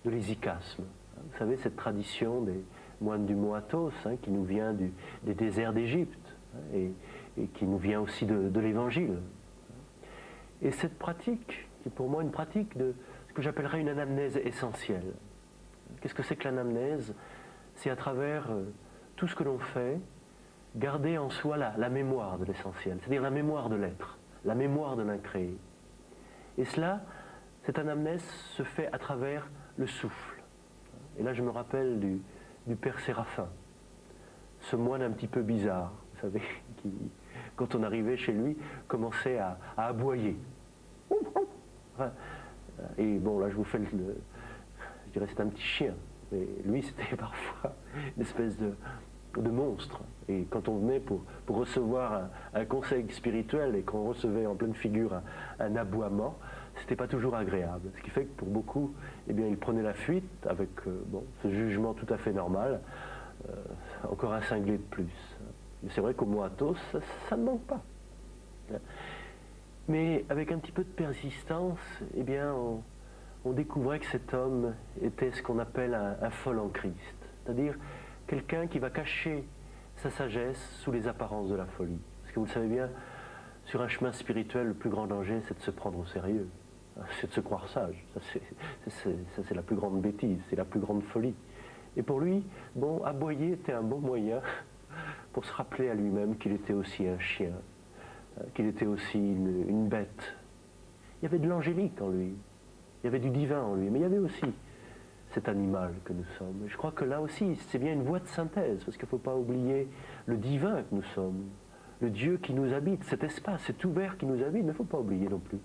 l'hésychasme. Vous savez, cette tradition des moines du mont Athos, qui nous vient des déserts d'Égypte, et qui nous vient aussi de l'Évangile. Et cette pratique, qui est pour moi une pratique de ce que j'appellerais une anamnèse essentielle. Qu'est-ce que c'est que l'anamnèse? C'est à travers tout ce que l'on fait, garder en soi la mémoire de l'essentiel, c'est-à-dire la mémoire de l'être, la mémoire de l'incréé. Et cela, cette anamnèse se fait à travers le souffle. Et là, je me rappelle du père Séraphin, ce moine un petit peu bizarre, vous savez, qui, quand on arrivait chez lui, commençait à aboyer. Enfin, et bon, là, je vous fais je dirais c'est un petit chien, mais lui, c'était parfois une espèce de monstre. Et quand on venait pour recevoir un conseil spirituel et qu'on recevait en pleine figure un aboiement, c'était pas toujours agréable. Ce qui fait que pour beaucoup, eh bien, ils prenaient la fuite avec ce jugement tout à fait normal, encore un cinglé de plus. Mais c'est vrai qu'au mont Athos, ça ne manque pas. Mais avec un petit peu de persistance, eh bien, on découvrait que cet homme était ce qu'on appelle un fol en Christ. C'est-à-dire quelqu'un qui va cacher sa sagesse sous les apparences de la folie. Parce que vous le savez bien, sur un chemin spirituel, le plus grand danger, c'est de se prendre au sérieux. C'est de se croire sage. Ça, c'est la plus grande bêtise, c'est la plus grande folie. Et pour lui, aboyer était un bon moyen pour se rappeler à lui-même qu'il était aussi un chien, qu'il était aussi une bête. Il y avait de l'angélique en lui, il y avait du divin en lui, mais il y avait aussi cet animal que nous sommes. Et je crois que là aussi, c'est bien une voie de synthèse, parce qu'il ne faut pas oublier le divin que nous sommes, le Dieu qui nous habite, cet espace, cet ouvert qui nous habite, mais il ne faut pas oublier non plus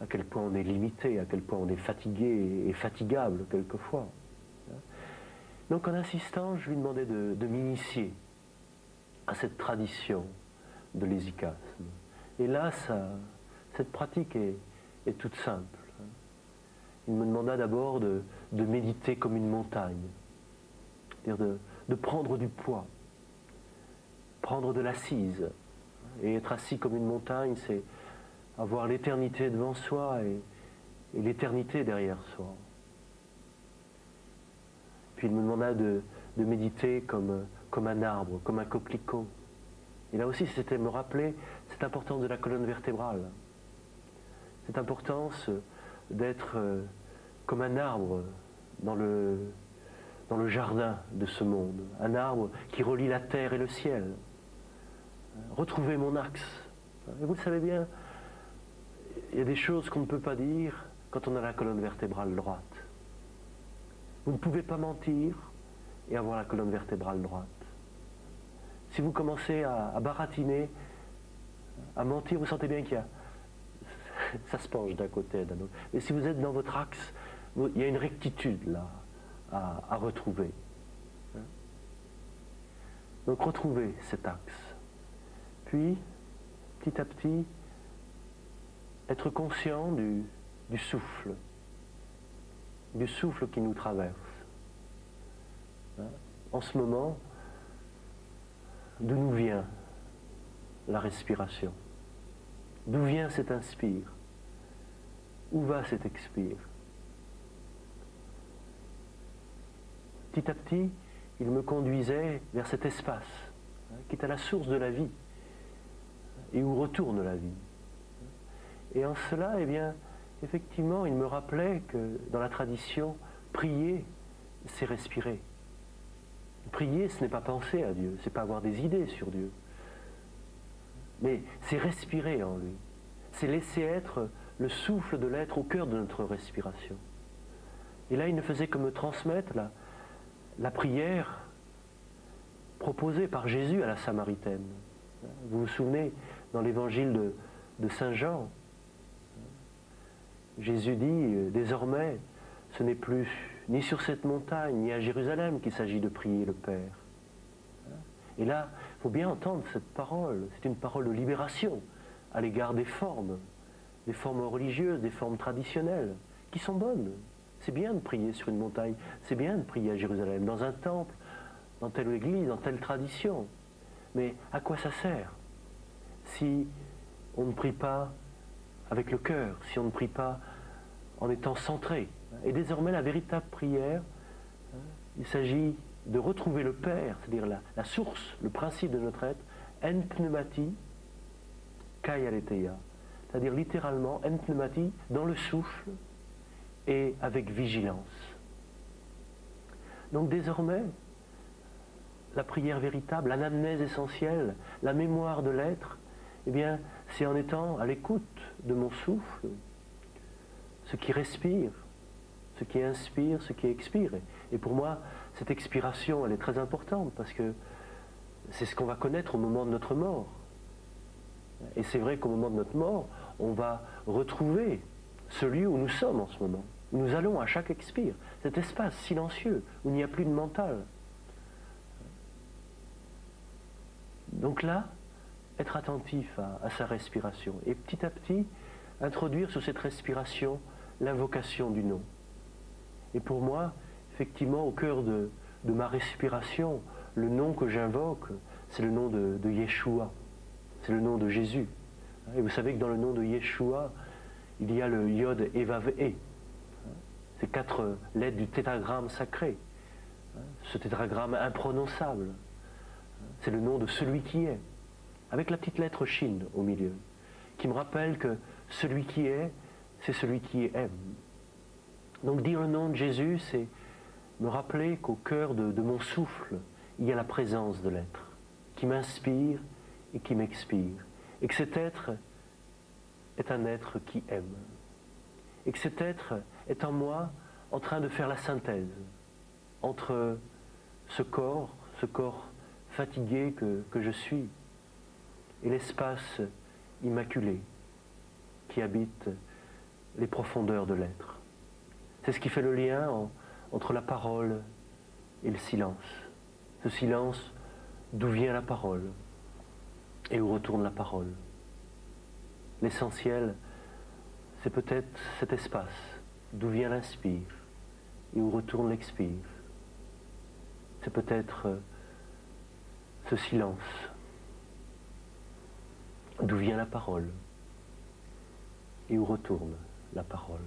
à quel point on est limité, à quel point on est fatigué et fatigable quelquefois. Donc en insistant, je lui demandais de m'initier à cette tradition de l'hésychasme. Et là, cette pratique est toute simple. Il me demanda d'abord de méditer comme une montagne, c'est-à-dire de prendre du poids, prendre de l'assise. Et être assis comme une montagne, c'est avoir l'éternité devant soi et l'éternité derrière soi. Puis il me demanda de méditer comme un arbre, comme un coquelicot. Et là aussi, c'était me rappeler cette importance de la colonne vertébrale, cette importance d'être comme un arbre dans le jardin de ce monde, un arbre qui relie la terre et le ciel. Retrouver mon axe. Et vous le savez bien, il y a des choses qu'on ne peut pas dire quand on a la colonne vertébrale droite. Vous ne pouvez pas mentir et avoir la colonne vertébrale droite. Si vous commencez à baratiner, à mentir, vous sentez bien qu'il y a... ça se penche d'un côté et d'un autre. Mais si vous êtes dans votre axe, il y a une rectitude là à retrouver. Donc retrouvez cet axe. Puis, petit à petit, être conscient du souffle qui nous traverse. En ce moment, d'où nous vient la respiration? D'où vient cet inspire? Où va cet expire? Petit à petit, il me conduisait vers cet espace qui est à la source de la vie et où retourne la vie. Et en cela, eh bien, effectivement, il me rappelait que dans la tradition, prier, c'est respirer. Prier, ce n'est pas penser à Dieu, c'est pas avoir des idées sur Dieu. Mais c'est respirer en lui. C'est laisser être le souffle de l'être au cœur de notre respiration. Et là, il ne faisait que me transmettre la prière proposée par Jésus à la Samaritaine. Vous vous souvenez, dans l'évangile de Saint Jean, Jésus dit, désormais, ce n'est plus ni sur cette montagne, ni à Jérusalem qu'il s'agit de prier le Père. Et là, il faut bien entendre cette parole. C'est une parole de libération à l'égard des formes religieuses, des formes traditionnelles, qui sont bonnes. C'est bien de prier sur une montagne, c'est bien de prier à Jérusalem, dans un temple, dans telle église, dans telle tradition. Mais à quoi ça sert si on ne prie pas avec le cœur, si on ne prie pas en étant centré? Et désormais, la véritable prière, il s'agit de retrouver le Père, c'est-à-dire la source, le principe de notre être, en pneumati, kai aletheia. C'est-à-dire littéralement, en pneumati, dans le souffle et avec vigilance. Donc désormais, la prière véritable, l'anamnèse essentielle, la mémoire de l'être, eh bien, c'est en étant à l'écoute de mon souffle, ce qui respire, ce qui inspire, ce qui expire. Et pour moi, cette expiration, elle est très importante parce que c'est ce qu'on va connaître au moment de notre mort. Et c'est vrai qu'au moment de notre mort, on va retrouver ce lieu où nous sommes en ce moment, où nous allons à chaque expire, cet espace silencieux où il n'y a plus de mental. Donc là, être attentif à sa respiration et petit à petit introduire sur cette respiration l'invocation du nom. Et pour moi, effectivement, au cœur de ma respiration, le nom que j'invoque, c'est le nom de Yeshua, c'est le nom de Jésus. Et vous savez que dans le nom de Yeshua, il y a le Yod Evav E. Ces 4 lettres du tétragramme sacré, ce tétragramme imprononçable. C'est le nom de celui qui est, avec la petite lettre Shin au milieu, qui me rappelle que celui qui est, c'est celui qui aime. Donc dire le nom de Jésus, c'est me rappeler qu'au cœur de mon souffle, il y a la présence de l'être, qui m'inspire et qui m'expire. Et que cet être est un être qui aime. Et que cet être est en moi en train de faire la synthèse entre ce corps fatigué que je suis, et l'espace immaculé qui habite les profondeurs de l'être. C'est ce qui fait le lien entre la parole et le silence. Ce silence, d'où vient la parole? et où retourne la parole. L'essentiel, c'est peut-être cet espace d'où vient l'inspire et où retourne l'expire. C'est peut-être ce silence d'où vient la parole et où retourne la parole.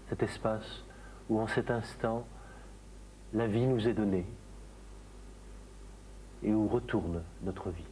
Cet espace où en cet instant, la vie nous est donnée et où retourne notre vie.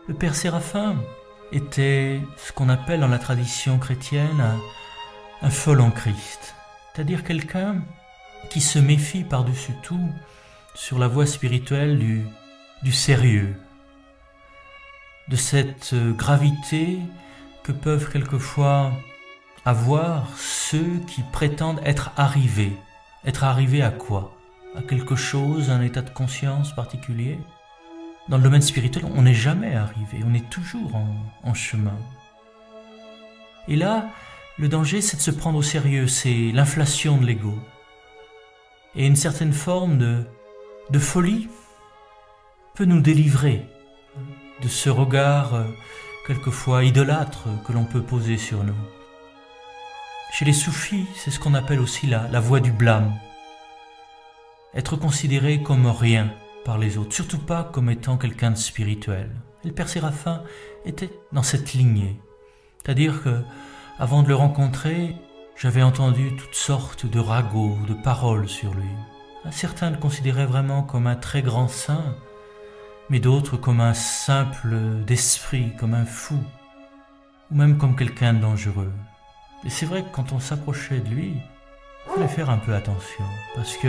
Le Père Séraphin était ce qu'on appelle dans la tradition chrétienne un fol en Christ, c'est-à-dire quelqu'un qui se méfie par-dessus tout sur la voie spirituelle du sérieux, de cette gravité que peuvent quelquefois avoir ceux qui prétendent être arrivés. Être arrivés à quoi? À quelque chose, à un état de conscience particulier? Dans le domaine spirituel, on n'est jamais arrivé, on est toujours en chemin. Et là, le danger, c'est de se prendre au sérieux, c'est l'inflation de l'ego. Et une certaine forme de folie peut nous délivrer de ce regard quelquefois idolâtre que l'on peut poser sur nous. Chez les soufis, c'est ce qu'on appelle aussi la voie du blâme. Être considéré comme rien par les autres, surtout pas comme étant quelqu'un de spirituel. Et le Père Séraphin était dans cette lignée. C'est-à-dire que, avant de le rencontrer, j'avais entendu toutes sortes de ragots, de paroles sur lui. Certains le considéraient vraiment comme un très grand saint, mais d'autres comme un simple d'esprit, comme un fou, ou même comme quelqu'un de dangereux. Et c'est vrai que quand on s'approchait de lui, il fallait faire un peu attention, parce que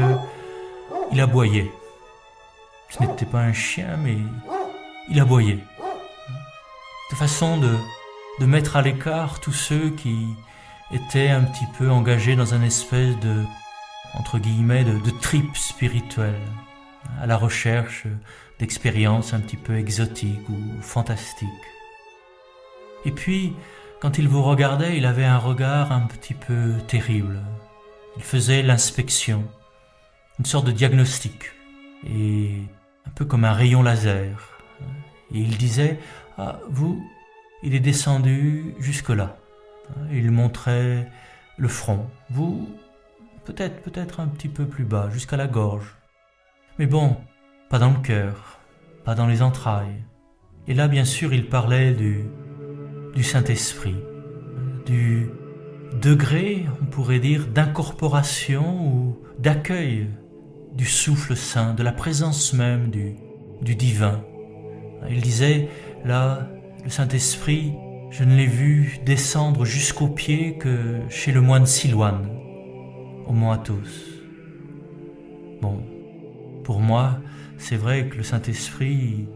il aboyait. Ce n'était pas un chien, mais il aboyait. De façon de mettre à l'écart tous ceux qui étaient un petit peu engagés dans un espèce de, entre guillemets, de trip spirituel, à la recherche d'expériences un petit peu exotiques ou fantastiques. Et puis, quand il vous regardait, il avait un regard un petit peu terrible. Il faisait l'inspection, une sorte de diagnostic, et un peu comme un rayon laser. Et il disait, « Ah, vous, il est descendu jusque-là. » Il montrait le front. Vous, peut-être un petit peu plus bas, jusqu'à la gorge. Mais bon, pas dans le cœur, pas dans les entrailles. Et là, bien sûr, il parlait du Saint-Esprit, du degré, on pourrait dire, d'incorporation ou d'accueil du souffle saint, de la présence même du divin. Il disait, là, le Saint-Esprit, je ne l'ai vu descendre jusqu'aux pieds que chez le moine Silouane, au Mont Athos. Bon, pour moi, c'est vrai que le Saint-Esprit,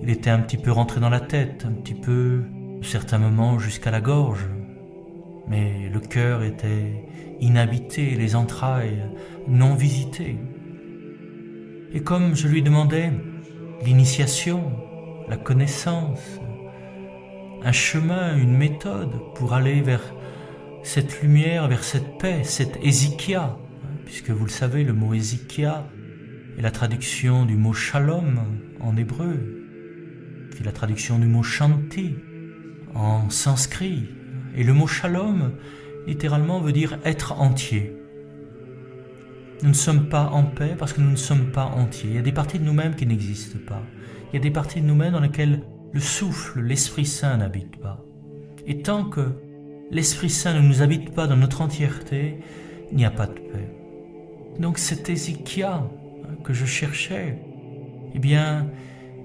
il était un petit peu rentré dans la tête, un petit peu, à certains moments, jusqu'à la gorge. Mais le cœur était inhabité, les entrailles non visitées. Et comme je lui demandais l'initiation, la connaissance, un chemin, une méthode pour aller vers cette lumière, vers cette paix, cette hésikia, puisque vous le savez, le mot hésikia est la traduction du mot shalom en hébreu, qui est la traduction du mot shanti en sanskrit. Et le mot shalom, littéralement, veut dire être entier. Nous ne sommes pas en paix parce que nous ne sommes pas entiers. Il y a des parties de nous-mêmes qui n'existent pas. Il y a des parties de nous-mêmes dans lesquelles le souffle, l'Esprit Saint n'habite pas. Et tant que l'Esprit Saint ne nous habite pas dans notre entièreté, il n'y a pas de paix. Donc cet hésikia que je cherchais, eh bien,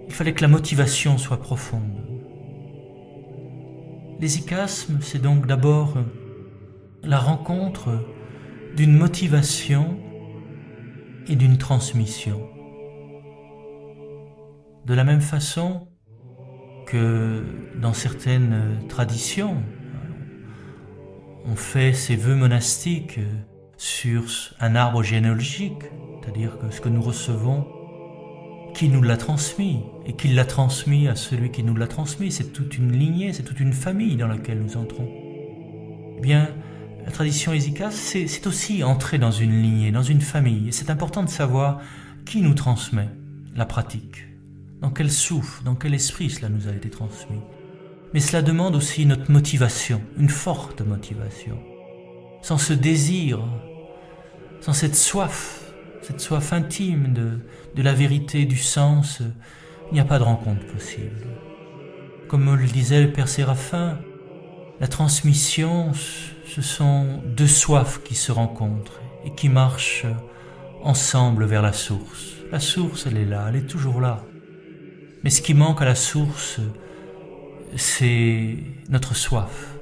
il fallait que la motivation soit profonde. L'hésychasme, c'est donc d'abord la rencontre d'une motivation et d'une transmission. De la même façon que dans certaines traditions, on fait ses vœux monastiques sur un arbre généalogique, c'est-à-dire que ce que nous recevons, qui nous l'a transmis, et qui l'a transmis à celui qui nous l'a transmis, c'est toute une lignée, c'est toute une famille dans laquelle nous entrons. Eh bien, la tradition hésychaste, c'est aussi entrer dans une lignée, dans une famille, et c'est important de savoir qui nous transmet la pratique, dans quel souffle, dans quel esprit cela nous a été transmis. Mais cela demande aussi notre motivation, une forte motivation. Sans ce désir, sans cette soif intime de la vérité, du sens, il n'y a pas de rencontre possible. Comme le disait le Père Séraphin, la transmission, ce sont deux soifs qui se rencontrent et qui marchent ensemble vers la source. La source, elle est là, elle est toujours là. Mais ce qui manque à la source, c'est notre soif.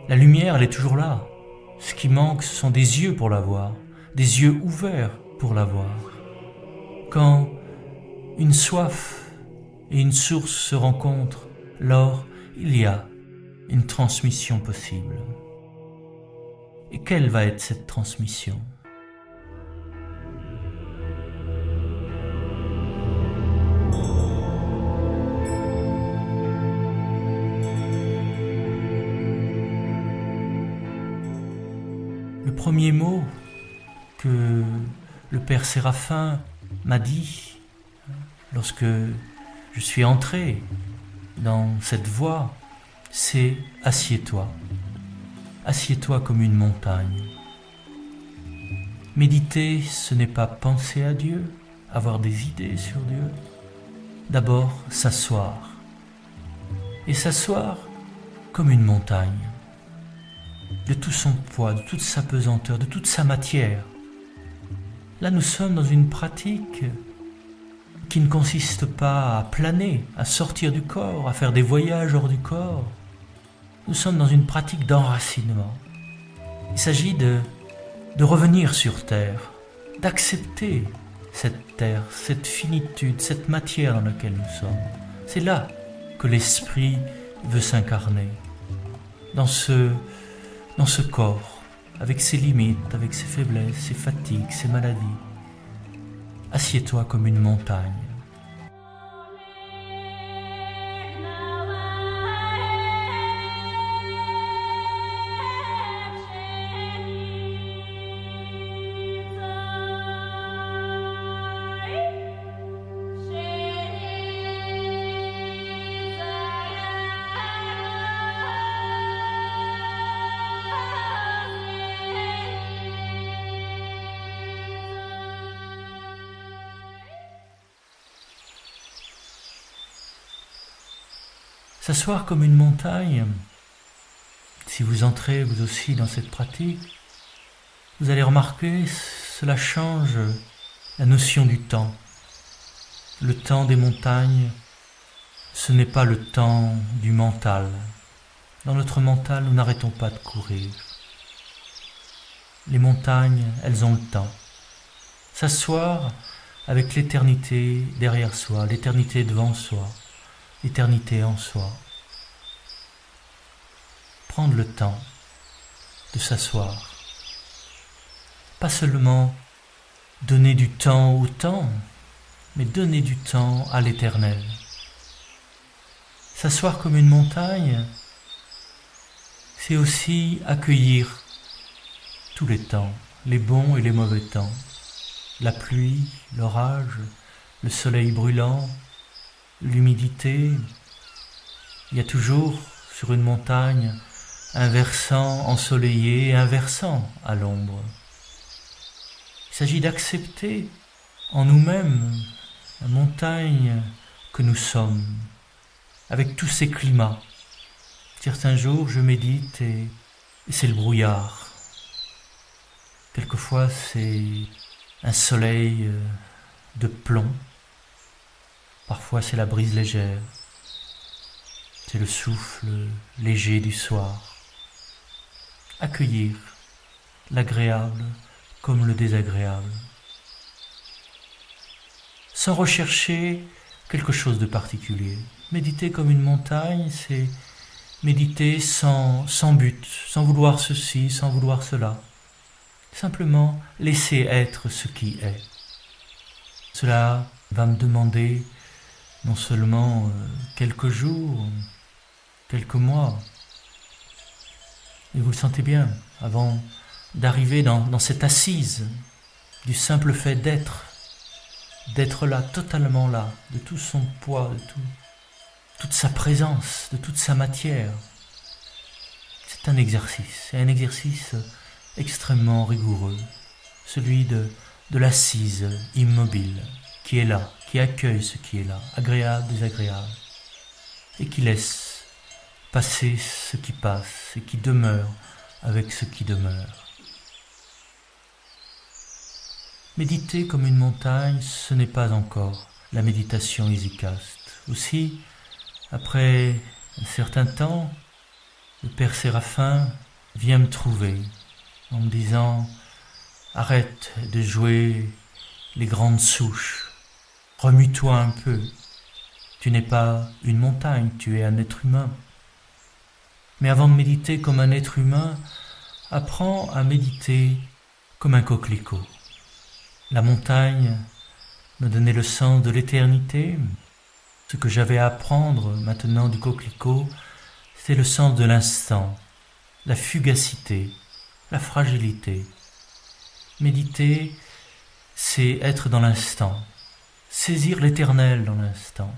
La lumière, elle est toujours là. Ce qui manque, ce sont des yeux pour la voir, des yeux ouverts pour la voir. Quand une soif et une source se rencontrent, alors il y a une transmission possible. Et quelle va être cette transmission ? Le premier mot que le Père Séraphin m'a dit lorsque je suis entré dans cette voie, c'est « assieds-toi ». Assieds-toi comme une montagne. Méditer, ce n'est pas penser à Dieu, avoir des idées sur Dieu. D'abord, s'asseoir. Et s'asseoir comme une montagne. De tout son poids, de toute sa pesanteur, de toute sa matière. Là, nous sommes dans une pratique qui ne consiste pas à planer, à sortir du corps, à faire des voyages hors du corps. Nous sommes dans une pratique d'enracinement. Il s'agit de revenir sur terre, d'accepter cette terre, cette finitude, cette matière dans laquelle nous sommes. C'est là que l'esprit veut s'incarner, dans ce corps, avec ses limites, avec ses faiblesses, ses fatigues, ses maladies. Assieds-toi comme une montagne. S'asseoir comme une montagne, si vous entrez vous aussi dans cette pratique, vous allez remarquer, cela change la notion du temps. Le temps des montagnes, ce n'est pas le temps du mental. Dans notre mental, nous n'arrêtons pas de courir. Les montagnes, elles ont le temps. S'asseoir avec l'éternité derrière soi, l'éternité devant soi, l'éternité en soi. Prendre le temps de s'asseoir. Pas seulement donner du temps au temps, mais donner du temps à l'éternel. S'asseoir comme une montagne, c'est aussi accueillir tous les temps, les bons et les mauvais temps, la pluie, l'orage, le soleil brûlant, l'humidité. Il y a toujours sur une montagne un versant ensoleillé et un versant à l'ombre. Il s'agit d'accepter en nous-mêmes la montagne que nous sommes, avec tous ces climats. Certains jours, je médite et c'est le brouillard. Quelquefois, c'est un soleil de plomb. Parfois, c'est la brise légère. C'est le souffle léger du soir. Accueillir l'agréable comme le désagréable. Sans rechercher quelque chose de particulier. Méditer comme une montagne, c'est méditer sans but, sans vouloir ceci, sans vouloir cela. Simplement laisser être ce qui est. Cela va me demander non seulement quelques jours, quelques mois, et vous le sentez bien, avant d'arriver dans cette assise du simple fait d'être là, totalement là, de tout son poids, de toute sa présence, de toute sa matière. C'est un exercice extrêmement rigoureux, celui de l'assise immobile, qui est là, qui accueille ce qui est là, agréable, désagréable, et qui laisse passer ce qui passe et qui demeure avec ce qui demeure. Méditer comme une montagne, ce n'est pas encore la méditation hésychaste. Aussi, Après un certain temps, le père Séraphin vient me trouver en me disant « Arrête de jouer les grandes souches, remue-toi un peu. Tu n'es pas une montagne, tu es un être humain. Mais avant de méditer comme un être humain, apprends à méditer comme un coquelicot. La montagne me donnait le sens de l'éternité. Ce que j'avais à apprendre maintenant du coquelicot, c'est le sens de l'instant, la fugacité, la fragilité. Méditer, c'est être dans l'instant, saisir l'éternel dans l'instant,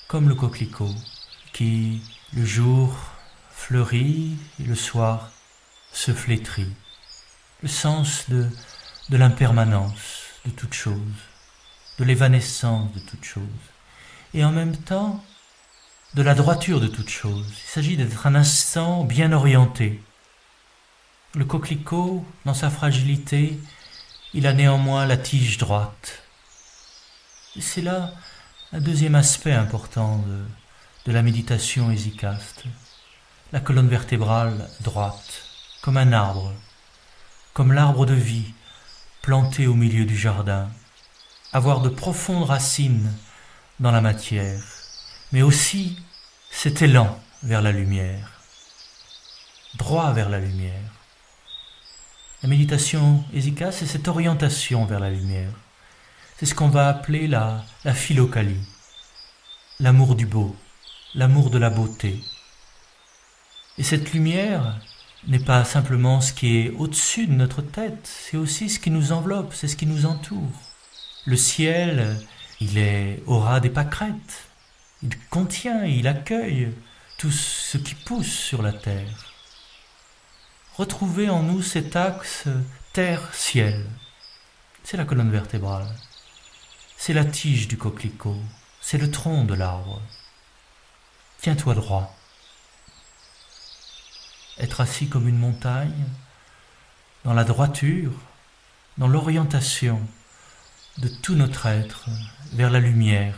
comme le coquelicot qui, le jour, fleurit et le soir se flétrit. Le sens de l'impermanence de toute chose, de l'évanescence de toute chose, et en même temps de la droiture de toute chose. Il s'agit d'être un instant bien orienté. Le coquelicot, dans sa fragilité, il a néanmoins la tige droite. Et c'est là un deuxième aspect important de la méditation hésychaste. La colonne vertébrale droite, comme un arbre, comme l'arbre de vie planté au milieu du jardin. Avoir de profondes racines dans la matière, mais aussi cet élan vers la lumière, droit vers la lumière. La méditation hésychaste, c'est cette orientation vers la lumière. C'est ce qu'on va appeler la philokalie, l'amour du beau, l'amour de la beauté. Et cette lumière n'est pas simplement ce qui est au-dessus de notre tête, c'est aussi ce qui nous enveloppe, c'est ce qui nous entoure. Le ciel, il est au ras des pâquerettes, il contient, il accueille tout ce qui pousse sur la terre. Retrouvez en nous cet axe terre-ciel. C'est la colonne vertébrale. C'est la tige du coquelicot. C'est le tronc de l'arbre. Tiens-toi droit. Être assis comme une montagne, dans la droiture, dans l'orientation de tout notre être vers la lumière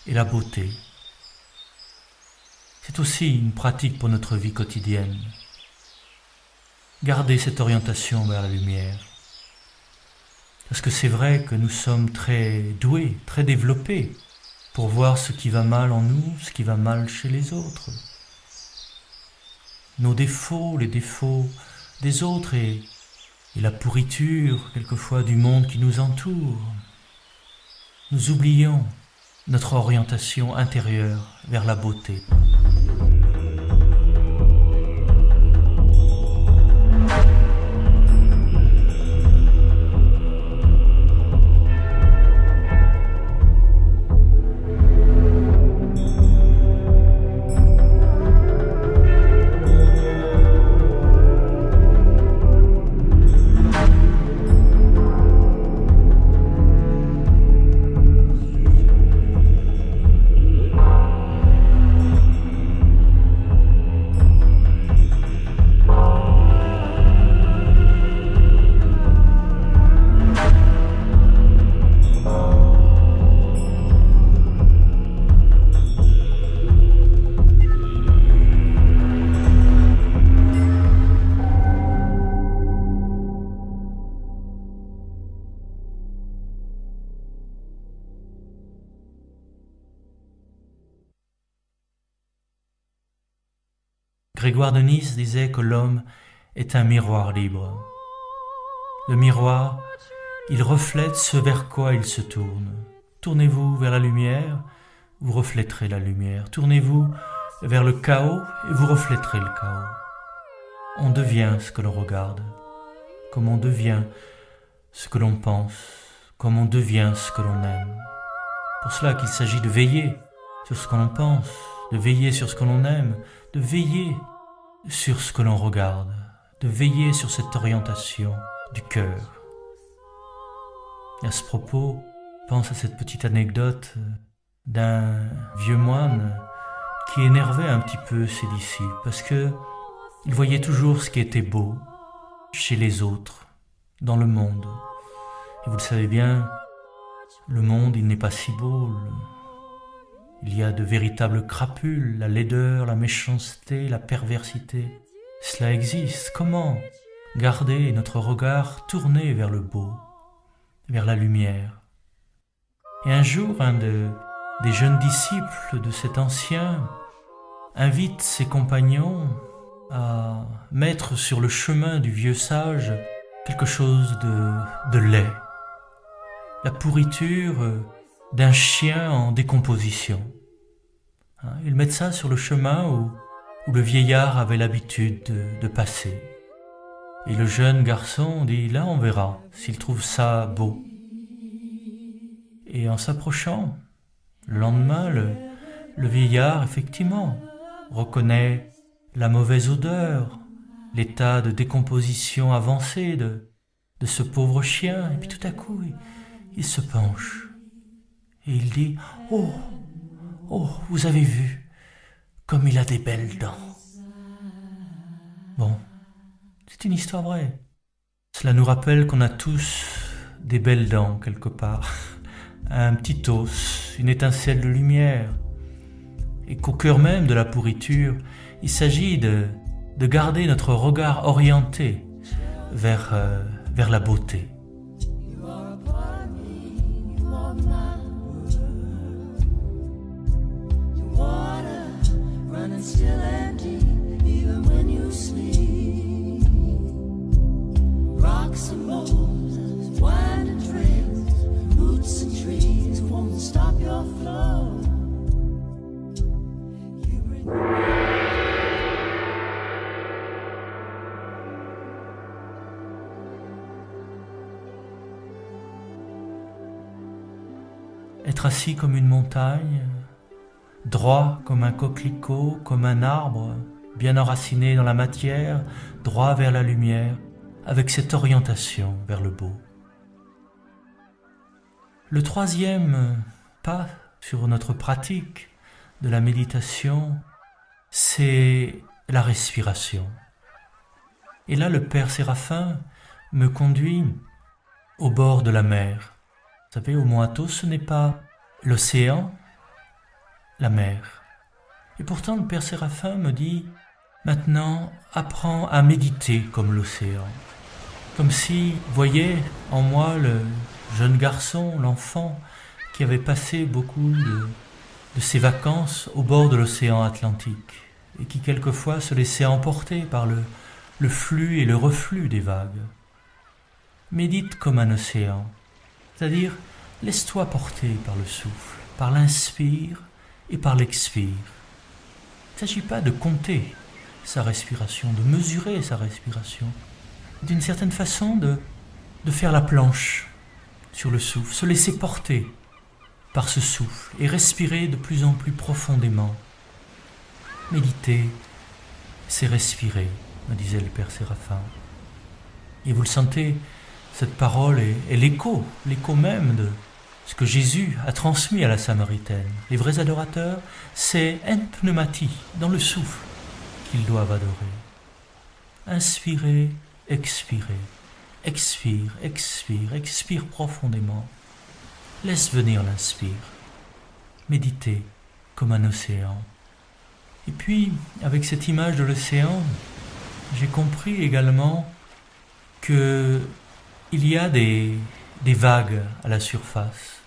et la beauté. C'est aussi une pratique pour notre vie quotidienne. Gardez cette orientation vers la lumière. Parce que c'est vrai que nous sommes très doués, très développés pour voir ce qui va mal en nous, ce qui va mal chez les autres. Nos défauts, les défauts des autres et la pourriture, quelquefois, du monde qui nous entoure. Nous oublions notre orientation intérieure vers la beauté. Grégoire de Nice disait que l'homme est un miroir libre. Le miroir, il reflète ce vers quoi il se tourne. Tournez-vous vers la lumière, vous reflèterez la lumière. Tournez-vous vers le chaos et vous reflèterez le chaos. On devient ce que l'on regarde, comme on devient ce que l'on pense, comme on devient ce que l'on aime. Pour cela qu'il s'agit de veiller sur ce que l'on pense, de veiller sur ce que l'on aime, de veiller sur ce que l'on regarde, de veiller sur cette orientation du cœur. Et à ce propos, je pense à cette petite anecdote d'un vieux moine qui énervait un petit peu ses disciples parce que il voyait toujours ce qui était beau chez les autres, dans le monde. Et vous le savez bien, le monde, il n'est pas si beau. Il y a de véritables crapules, la laideur, la méchanceté, la perversité. Cela existe. Comment garder notre regard tourné vers le beau, vers la lumière? Et un jour, des jeunes disciples de cet ancien invite ses compagnons à mettre sur le chemin du vieux sage quelque chose de laid, la pourriture d'un chien en décomposition. Ils mettent ça sur le chemin où le vieillard avait l'habitude de passer. Et le jeune garçon dit, là on verra s'il trouve ça beau. Et en s'approchant, le lendemain, le vieillard, effectivement, reconnaît la mauvaise odeur, l'état de décomposition avancé de ce pauvre chien. Et puis tout à coup, il se penche et il dit « Oh, vous avez vu comme il a des belles dents !» Bon, c'est une histoire vraie. Cela nous rappelle qu'on a tous des belles dents quelque part, un petit os, une étincelle de lumière, et qu'au cœur même de la pourriture, il s'agit de garder notre regard orienté vers la beauté. Être assis comme une montagne, droit comme un coquelicot, comme un arbre, bien enraciné dans la matière, droit vers la lumière, avec cette orientation vers le beau. Le troisième pas sur notre pratique de la méditation, c'est la respiration. Et là, le Père Séraphin me conduit au bord de la mer. Vous savez, au Mont Athos, ce n'est pas l'océan, la mer. Et pourtant, le Père Séraphin me dit, maintenant, apprends à méditer comme l'océan. Comme si, voyez en moi le jeune garçon, l'enfant, qui avait passé beaucoup de ses vacances au bord de l'océan Atlantique, et qui quelquefois se laissait emporter par le flux et le reflux des vagues. Médite comme un océan. C'est-à-dire, laisse-toi porter par le souffle, par l'inspire et par l'expire. Il ne s'agit pas de compter sa respiration, de mesurer sa respiration. D'une certaine façon, de faire la planche sur le souffle, se laisser porter par ce souffle et respirer de plus en plus profondément. Méditer, c'est respirer, me disait le Père Séraphin. Et vous le sentez, cette parole est l'écho même de ce que Jésus a transmis à la Samaritaine. Les vrais adorateurs, c'est en pneumati, dans le souffle, qu'ils doivent adorer. Inspirer, expirer, expire, expire, expire profondément. Laisse venir l'inspire. Méditer comme un océan. Et puis, avec cette image de l'océan, j'ai compris également que il y a des vagues à la surface,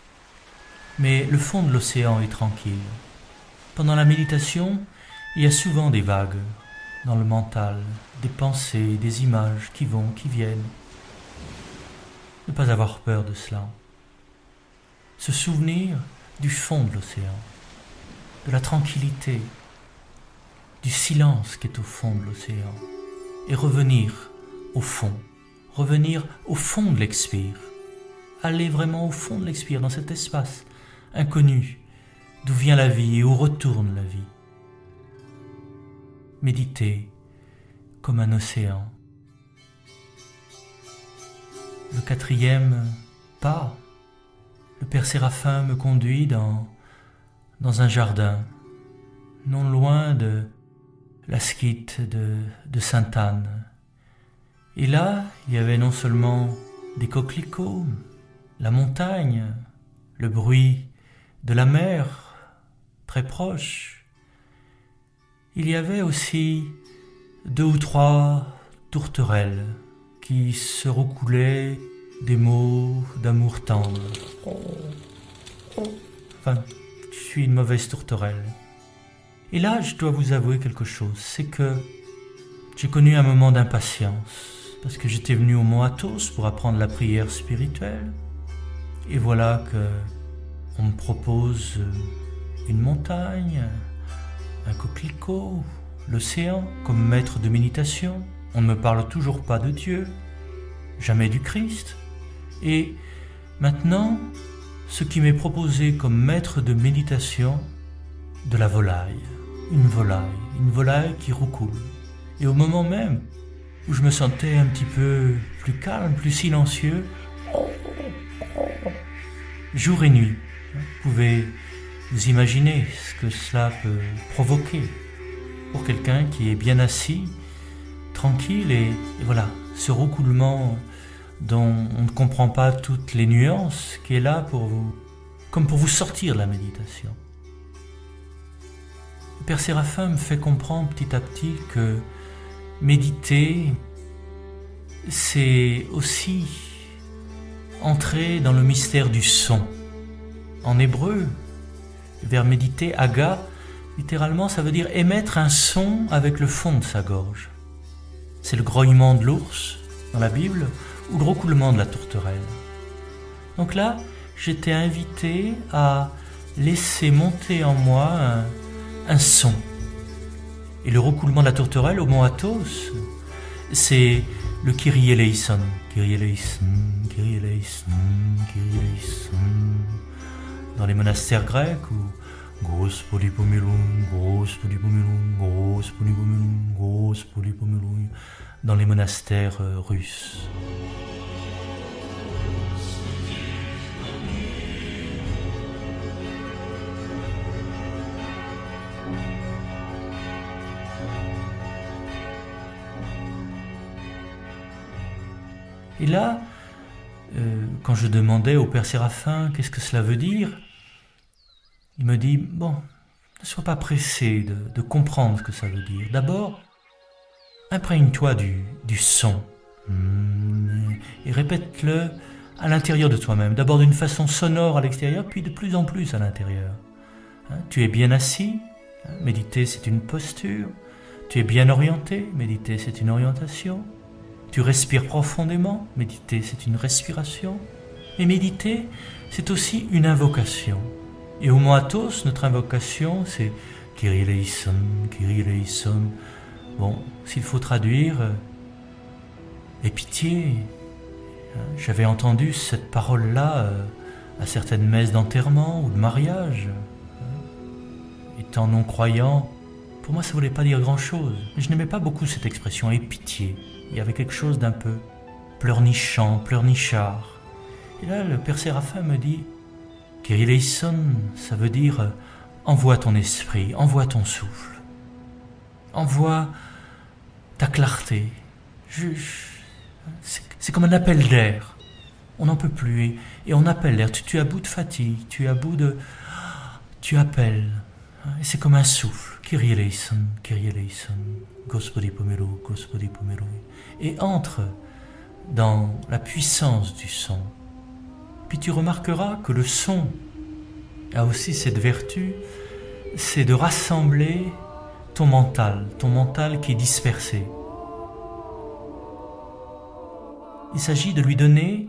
mais le fond de l'océan est tranquille. Pendant la méditation, il y a souvent des vagues dans le mental, des pensées, des images qui vont, qui viennent. Ne pas avoir peur de cela. Se souvenir du fond de l'océan, de la tranquillité, du silence qui est au fond de l'océan, et revenir au fond de l'expire, aller vraiment au fond de l'expire, dans cet espace inconnu, d'où vient la vie et où retourne la vie. Méditer comme un océan. Le quatrième pas, le Père Séraphin me conduit dans un jardin, non loin de la skite de Sainte-Anne. Et là, il y avait non seulement des coquelicots, la montagne, le bruit de la mer, très proche, il y avait aussi 2 ou 3 tourterelles qui se recoulaient des mots d'amour tendre. Enfin, je suis une mauvaise tourterelle. Et là, je dois vous avouer quelque chose, c'est que j'ai connu un moment d'impatience, parce que j'étais venu au Mont Athos pour apprendre la prière spirituelle, et voilà que on me propose une montagne, un coquelicot, l'océan comme maître de méditation. On ne me parle toujours pas de Dieu, jamais du Christ. Et maintenant, ce qui m'est proposé comme maître de méditation, de la volaille. Une volaille qui roucoule. Et au moment même où je me sentais un petit peu plus calme, plus silencieux, jour et nuit, vous pouvez vous imaginer ce que cela peut provoquer pour quelqu'un qui est bien assis, tranquille, et voilà, ce roucoulement dont on ne comprend pas toutes les nuances, qui est là pour vous, comme pour vous sortir de la méditation. Le Père Séraphin me fait comprendre petit à petit que méditer, c'est aussi entrer dans le mystère du son. En hébreu, le verbe méditer, aga, littéralement, ça veut dire émettre un son avec le fond de sa gorge. C'est le grognement de l'ours dans la Bible ou le roucoulement de la tourterelle. Donc là, j'étais invité à laisser monter en moi un son. Et le roucoulement de la tourterelle au Mont Athos, c'est le Kyrie eleison, Kyrie eleison, Kyrie eleison, Kyrie eleison. Dans les monastères grecs où Gospodi pomilum, Gospodi pomilum, Gospodi pomilum, Gospodi pomilum, dans les monastères russes. Et là, quand je demandais au Père Séraphin qu'est-ce que cela veut dire, il me dit, bon, ne sois pas pressé de comprendre ce que ça veut dire. D'abord, imprègne-toi du son et répète-le à l'intérieur de toi-même. D'abord d'une façon sonore à l'extérieur, puis de plus en plus à l'intérieur. Tu es bien assis, méditer c'est une posture. Tu es bien orienté, méditer c'est une orientation. Tu respires profondément, méditer c'est une respiration. Et méditer, c'est aussi une invocation. Et au Mont Athos, notre invocation, c'est Kyrie eleison, Kyrie eleison. Bon, s'il faut traduire, aie pitié. J'avais entendu cette parole-là à certaines messes d'enterrement ou de mariage. Étant non-croyant, pour moi ça ne voulait pas dire grand-chose. Mais je n'aimais pas beaucoup cette expression, aie pitié. Il y avait quelque chose d'un peu pleurnichant, pleurnichard. Et là, le Père Séraphin me dit, Kyrie eleison, ça veut dire envoie ton esprit, envoie ton souffle, envoie ta clarté. C'est comme un appel d'air. On n'en peut plus et on appelle l'air. Tu es à bout de fatigue, tu es à bout de... Tu appelles. Et c'est comme un souffle. Kyrie eleison, Kyrie eleison, Gospodi pomelo, Gospodi pomelo. Et entre dans la puissance du son. Puis tu remarqueras que le son a aussi cette vertu, c'est de rassembler ton mental qui est dispersé. Il s'agit de lui donner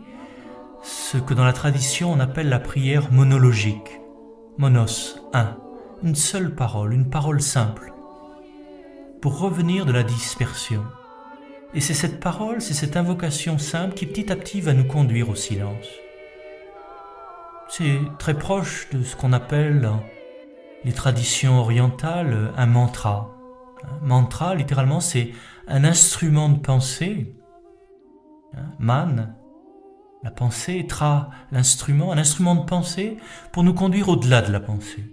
ce que dans la tradition on appelle la prière monologique. Monos, un, une seule parole, une parole simple, pour revenir de la dispersion. Et c'est cette parole, c'est cette invocation simple qui petit à petit va nous conduire au silence. C'est très proche de ce qu'on appelle dans les traditions orientales un mantra. Un mantra, littéralement, c'est un instrument de pensée. Man, la pensée, tra, l'instrument, un instrument de pensée pour nous conduire au-delà de la pensée.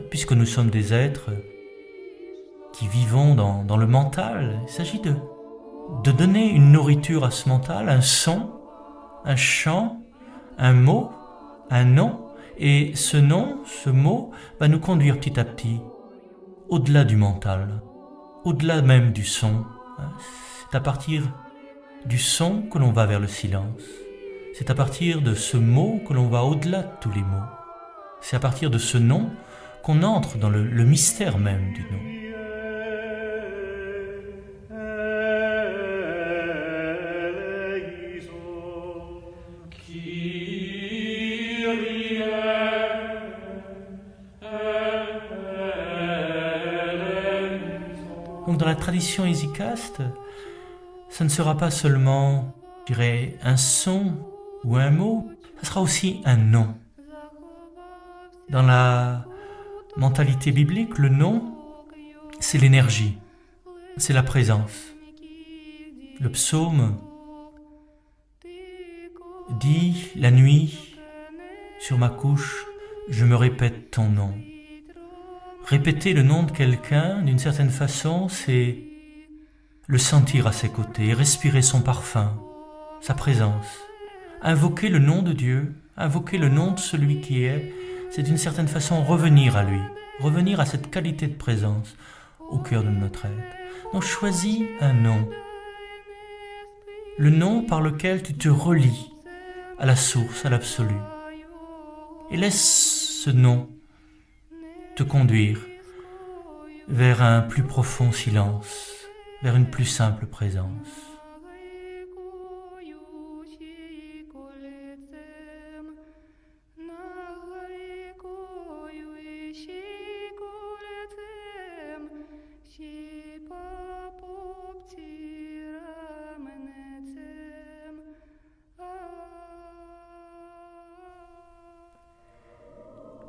Puisque nous sommes des êtres qui vivons dans le mental, il s'agit de donner une nourriture à ce mental, un son, un chant, un mot, un nom, Et ce nom, ce mot, va nous conduire petit à petit au-delà du mental, au-delà même du son. C'est à partir du son que l'on va vers le silence. C'est à partir de ce mot que l'on va au-delà de tous les mots. C'est à partir de ce nom qu'on entre dans le mystère même du nom. Donc dans la tradition hésychaste, ça ne sera pas seulement, je dirais, un son ou un mot, ça sera aussi un nom. Dans la mentalité biblique, le nom, c'est l'énergie, c'est la présence. Le psaume dit « La nuit, sur ma couche, je me répète ton nom ». Répéter le nom de quelqu'un, d'une certaine façon, c'est le sentir à ses côtés, respirer son parfum, sa présence. Invoquer le nom de Dieu, invoquer le nom de celui qui est, c'est d'une certaine façon revenir à lui, revenir à cette qualité de présence au cœur de notre être. Donc choisis un nom, le nom par lequel tu te relis à la source, à l'absolu. Et laisse ce nom te conduire vers un plus profond silence, vers une plus simple présence.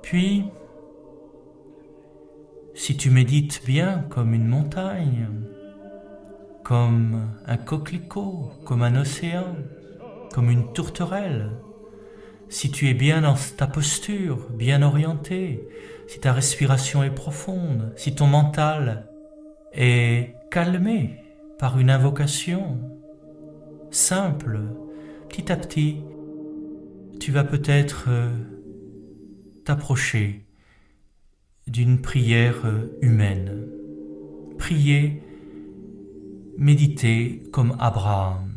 Puis, si tu médites bien comme une montagne, comme un coquelicot, comme un océan, comme une tourterelle, si tu es bien dans ta posture, bien orienté, si ta respiration est profonde, si ton mental est calmé par une invocation simple, petit à petit, tu vas peut-être t'approcher d'une prière humaine. Prier, méditer comme Abraham,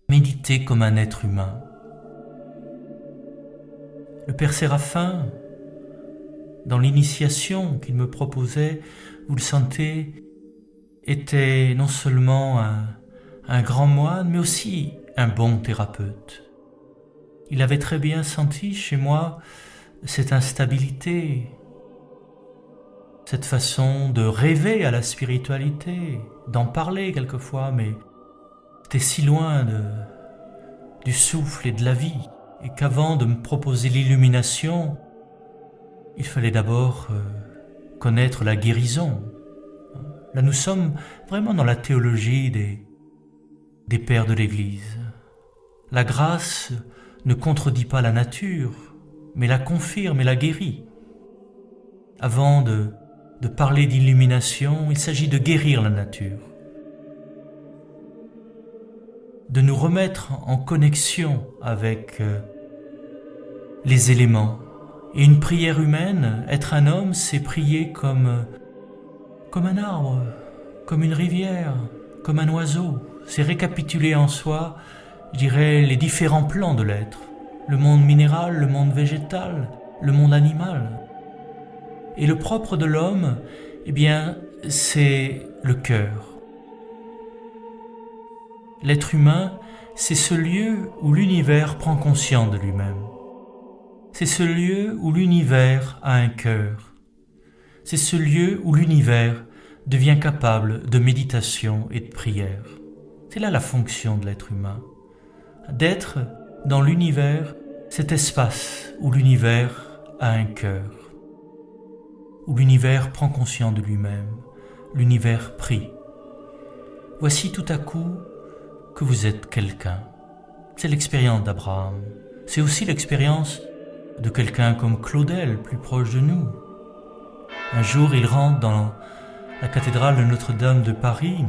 méditer comme un être humain. Le Père Séraphin, dans l'initiation qu'il me proposait, vous le sentez, était non seulement un grand moine, mais aussi un bon thérapeute. Il avait très bien senti chez moi cette instabilité, cette façon de rêver à la spiritualité, d'en parler quelquefois, mais c'était si loin du souffle et de la vie, et qu'avant de me proposer l'illumination, il fallait d'abord connaître la guérison. Là, nous sommes vraiment dans la théologie des pères de l'Église. La grâce ne contredit pas la nature, mais la confirme et la guérit. Avant de parler d'illumination, il s'agit de guérir la nature, de nous remettre en connexion avec les éléments. Et une prière humaine, être un homme, c'est prier comme un arbre, comme une rivière, comme un oiseau. C'est récapituler en soi, je dirais, les différents plans de l'être. Le monde minéral, le monde végétal, le monde animal. Et le propre de l'homme, eh bien, c'est le cœur. L'être humain, c'est ce lieu où l'univers prend conscience de lui-même. C'est ce lieu où l'univers a un cœur. C'est ce lieu où l'univers devient capable de méditation et de prière. C'est là la fonction de l'être humain. D'être dans l'univers, cet espace où l'univers a un cœur, où l'univers prend conscience de lui-même, l'univers prie. Voici tout à coup que vous êtes quelqu'un. C'est l'expérience d'Abraham. C'est aussi l'expérience de quelqu'un comme Claudel, plus proche de nous. Un jour, il rentre dans la cathédrale de Notre-Dame de Paris.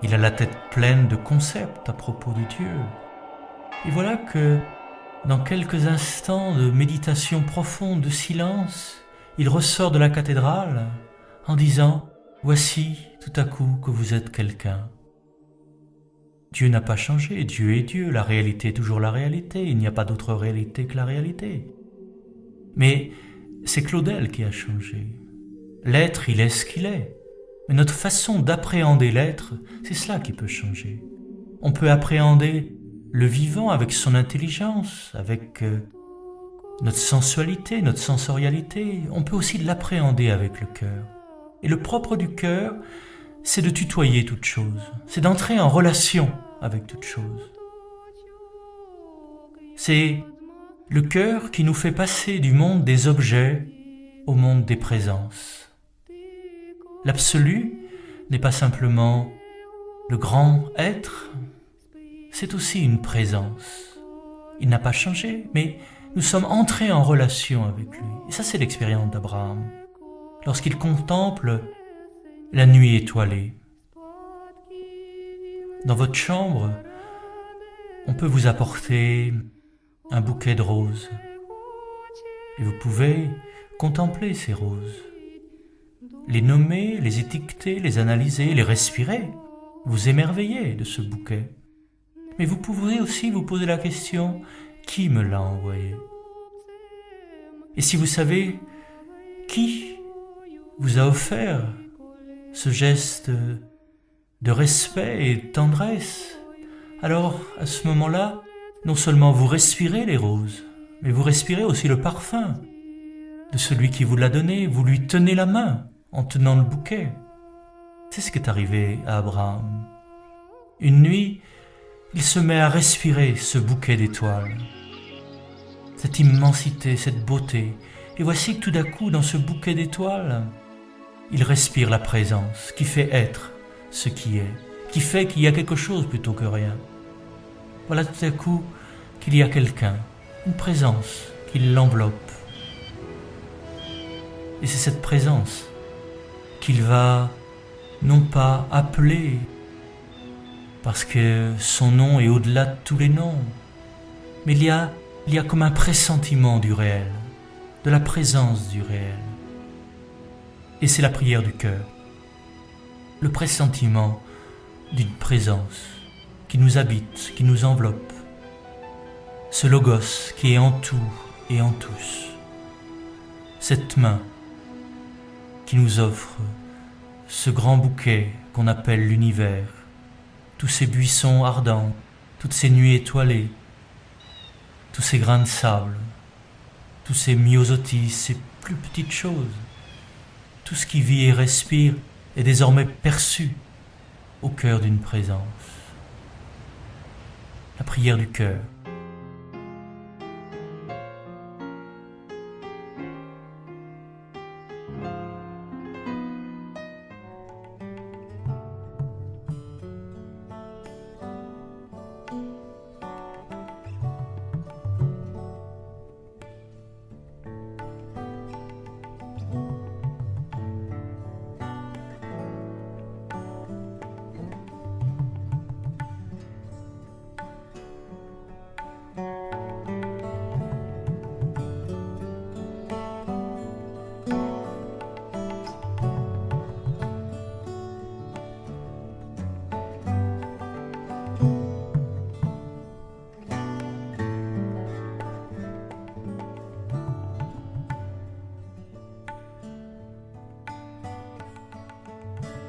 Il a la tête pleine de concepts à propos de Dieu. Et voilà que dans quelques instants de méditation profonde, de silence, il ressort de la cathédrale en disant « Voici tout à coup que vous êtes quelqu'un ». Dieu n'a pas changé, Dieu est Dieu, la réalité est toujours la réalité, il n'y a pas d'autre réalité que la réalité. Mais c'est Claudel qui a changé. L'être, il est ce qu'il est. Mais notre façon d'appréhender l'être, c'est cela qui peut changer. On peut appréhender le vivant avec son intelligence, avec notre sensualité, notre sensorialité. On peut aussi l'appréhender avec le cœur. Et le propre du cœur, c'est de tutoyer toute chose, c'est d'entrer en relation avec toute chose. C'est le cœur qui nous fait passer du monde des objets au monde des présences. L'absolu n'est pas simplement le grand être, c'est aussi une présence. Il n'a pas changé, mais nous sommes entrés en relation avec lui. Et ça, c'est l'expérience d'Abraham. Lorsqu'il contemple la nuit étoilée. Dans votre chambre, on peut vous apporter un bouquet de roses. Et vous pouvez contempler ces roses, les nommer, les étiqueter, les analyser, les respirer, vous émerveiller de ce bouquet. Mais vous pouvez aussi vous poser la question, qui me l'a envoyé? Et si vous savez qui vous a offert ce geste de respect et de tendresse, alors à ce moment-là, non seulement vous respirez les roses, mais vous respirez aussi le parfum de celui qui vous l'a donné, vous lui tenez la main en tenant le bouquet. C'est ce qui est arrivé à Abraham. Une nuit, il se met à respirer ce bouquet d'étoiles, cette immensité, cette beauté. Et voici que tout d'un coup, dans ce bouquet d'étoiles, il respire la présence qui fait être ce qui est, qui fait qu'il y a quelque chose plutôt que rien. Voilà tout à coup qu'il y a quelqu'un, une présence qui l'enveloppe. Et c'est cette présence qu'il va non pas appeler, parce que son nom est au-delà de tous les noms, mais il y a comme un pressentiment du réel, de la présence du réel. Et c'est la prière du cœur, le pressentiment d'une présence qui nous habite, qui nous enveloppe, ce logos qui est en tout et en tous, cette main qui nous offre ce grand bouquet qu'on appelle l'univers, tous ces buissons ardents, toutes ces nuits étoilées, tous ces grains de sable, tous ces myosotis, ces plus petites choses. Tout ce qui vit et respire est désormais perçu au cœur d'une présence. La prière du cœur.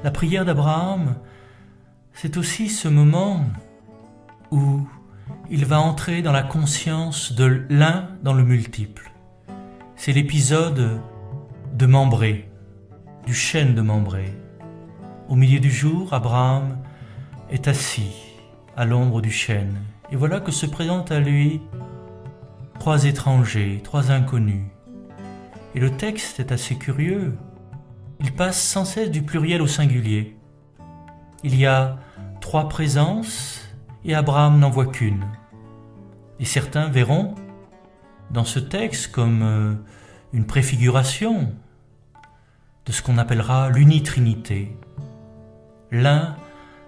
La prière d'Abraham, c'est aussi ce moment où il va entrer dans la conscience de l'un dans le multiple. C'est l'épisode de Mambré, du chêne de Mambré. Au milieu du jour, Abraham est assis à l'ombre du chêne. Et voilà que se présentent à lui 3 étrangers, 3 inconnus. Et le texte est assez curieux. Il passe sans cesse du pluriel au singulier. Il y a 3 présences et Abraham n'en voit qu'une. Et certains verront dans ce texte comme une préfiguration de ce qu'on appellera l'unitrinité. L'un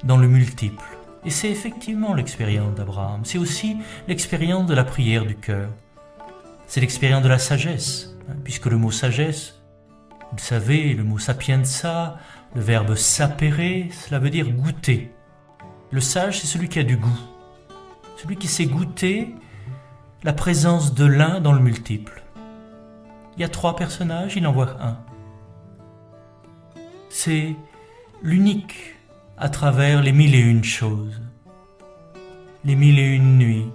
dans le multiple, Et c'est effectivement l'expérience d'Abraham. C'est aussi l'expérience de la prière du cœur. C'est l'expérience de la sagesse, puisque le mot sagesse, vous le savez, le mot sapienza, le verbe sapere, cela veut dire goûter. Le sage, c'est celui qui a du goût. Celui qui sait goûter la présence de l'un dans le multiple. Il y a 3 personnages, il en voit un. C'est l'unique à travers les 1001 choses, les 1001 nuits,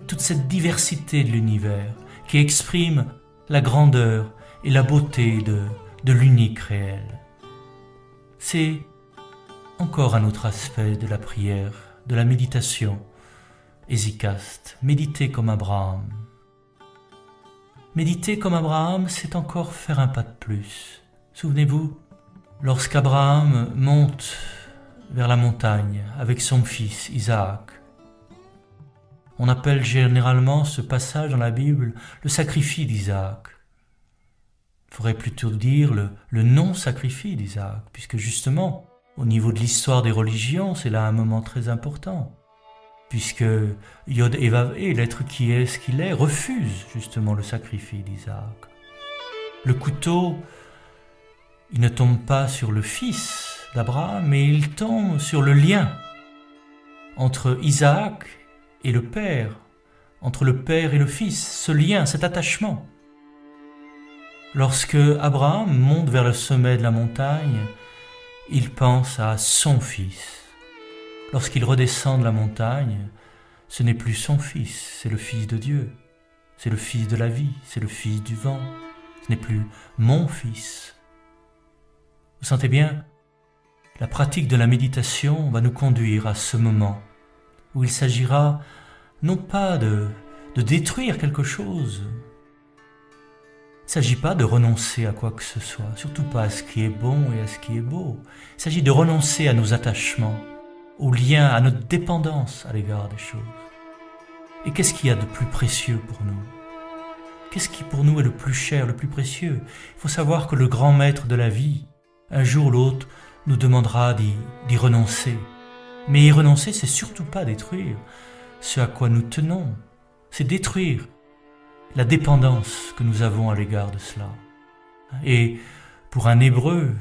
toute cette diversité de l'univers qui exprime la grandeur et la beauté de l'unique réel. C'est encore un autre aspect de la prière, de la méditation, hésychaste, méditer comme Abraham. Méditer comme Abraham, c'est encore faire un pas de plus. Souvenez-vous, lorsqu'Abraham monte vers la montagne avec son fils Isaac, on appelle généralement ce passage dans la Bible le sacrifice d'Isaac. Il faudrait plutôt dire le non-sacrifice d'Isaac, puisque justement, au niveau de l'histoire des religions, c'est là un moment très important. Puisque Yod et Vav, l'être qui est ce qu'il est, refuse justement le sacrifice d'Isaac. Le couteau, il ne tombe pas sur le fils d'Abraham, mais il tombe sur le lien entre Isaac et le père, entre le père et le fils, ce lien, cet attachement. Lorsque Abraham monte vers le sommet de la montagne, il pense à son fils. Lorsqu'il redescend de la montagne, ce n'est plus son fils, c'est le Fils de Dieu, c'est le Fils de la vie, c'est le Fils du vent, ce n'est plus mon fils. Vous sentez bien, la pratique de la méditation va nous conduire à ce moment où il s'agira non pas de détruire quelque chose, il ne s'agit pas de renoncer à quoi que ce soit, surtout pas à ce qui est bon et à ce qui est beau. Il s'agit de renoncer à nos attachements, aux liens, à notre dépendance à l'égard des choses. Et qu'est-ce qu'il y a de plus précieux pour nous ? Qu'est-ce qui pour nous est le plus cher, le plus précieux ? Il faut savoir que le grand maître de la vie, un jour ou l'autre, nous demandera d'y renoncer. Mais y renoncer, c'est surtout pas détruire ce à quoi nous tenons, c'est détruire la dépendance que nous avons à l'égard de cela. Et pour un Hébreu,